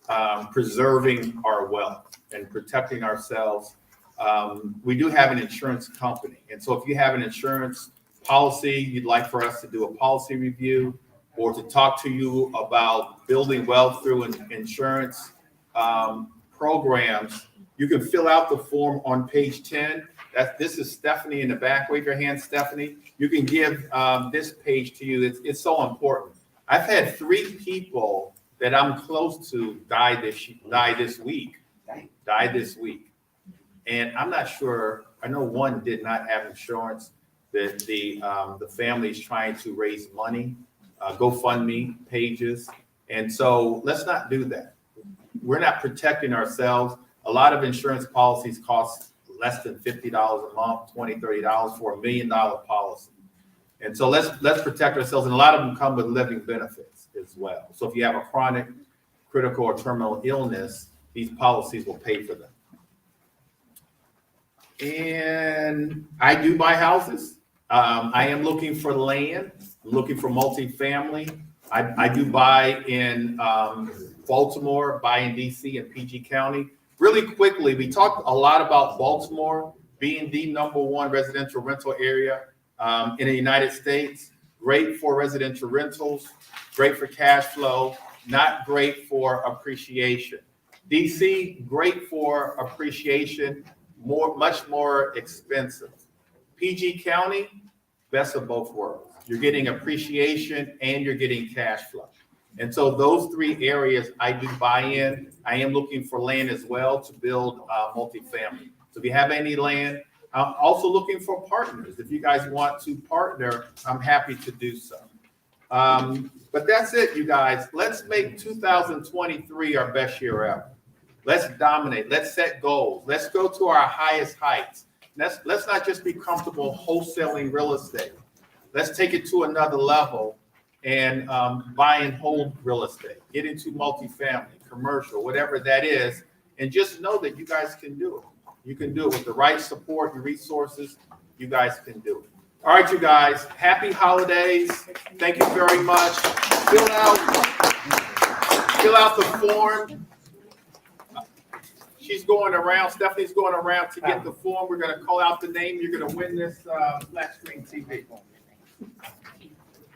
preserving our wealth and protecting ourselves. We do have an insurance company. And so if you have an insurance policy, you'd like for us to do a policy review or to talk to you about building wealth through insurance programs, you can fill out the form on page 10. This is Stephanie in the back. Wave your hand, Stephanie. You can give this page to you. It's so important. I've had 3 people that I'm close to die this week. And I'm not sure, I know one did not have insurance. The family's trying to raise money, GoFundMe pages. And so let's not do that. We're not protecting ourselves. A lot of insurance policies cost less than $50 a month, $20, $30 for $1 million policy. And so let's protect ourselves. And a lot of them come with living benefits as well. So if you have a chronic, critical, or terminal illness, these policies will pay for them. And I do buy houses. I am looking for land, looking for multifamily. I do buy in Baltimore, buy in DC and PG County. Really quickly, we talked a lot about Baltimore being the #1 residential rental area in the United States. Great for residential rentals, great for cash flow, not great for appreciation. DC, great for appreciation, much more expensive. PG County, best of both worlds. You're getting appreciation and you're getting cash flow. And so those 3 areas I do buy in. I am looking for land as well to build multifamily. So if you have any land, I'm also looking for partners. If you guys want to partner, I'm happy to do so. But that's it, you guys. Let's make 2023 our best year ever. Let's dominate. Let's set goals. Let's go to our highest heights. Let's not just be comfortable wholesaling real estate. Let's take it to another level and buy and hold real estate. Get into multifamily, commercial, whatever that is, and just know that you guys can do it. You can do it with the right support and resources. You guys can do it. All right, you guys. Happy holidays. Thank you very much. Fill out the form. She's going around. Stephanie's going around to get the form. We're going to call out the name. You're going to win this flat screen TV.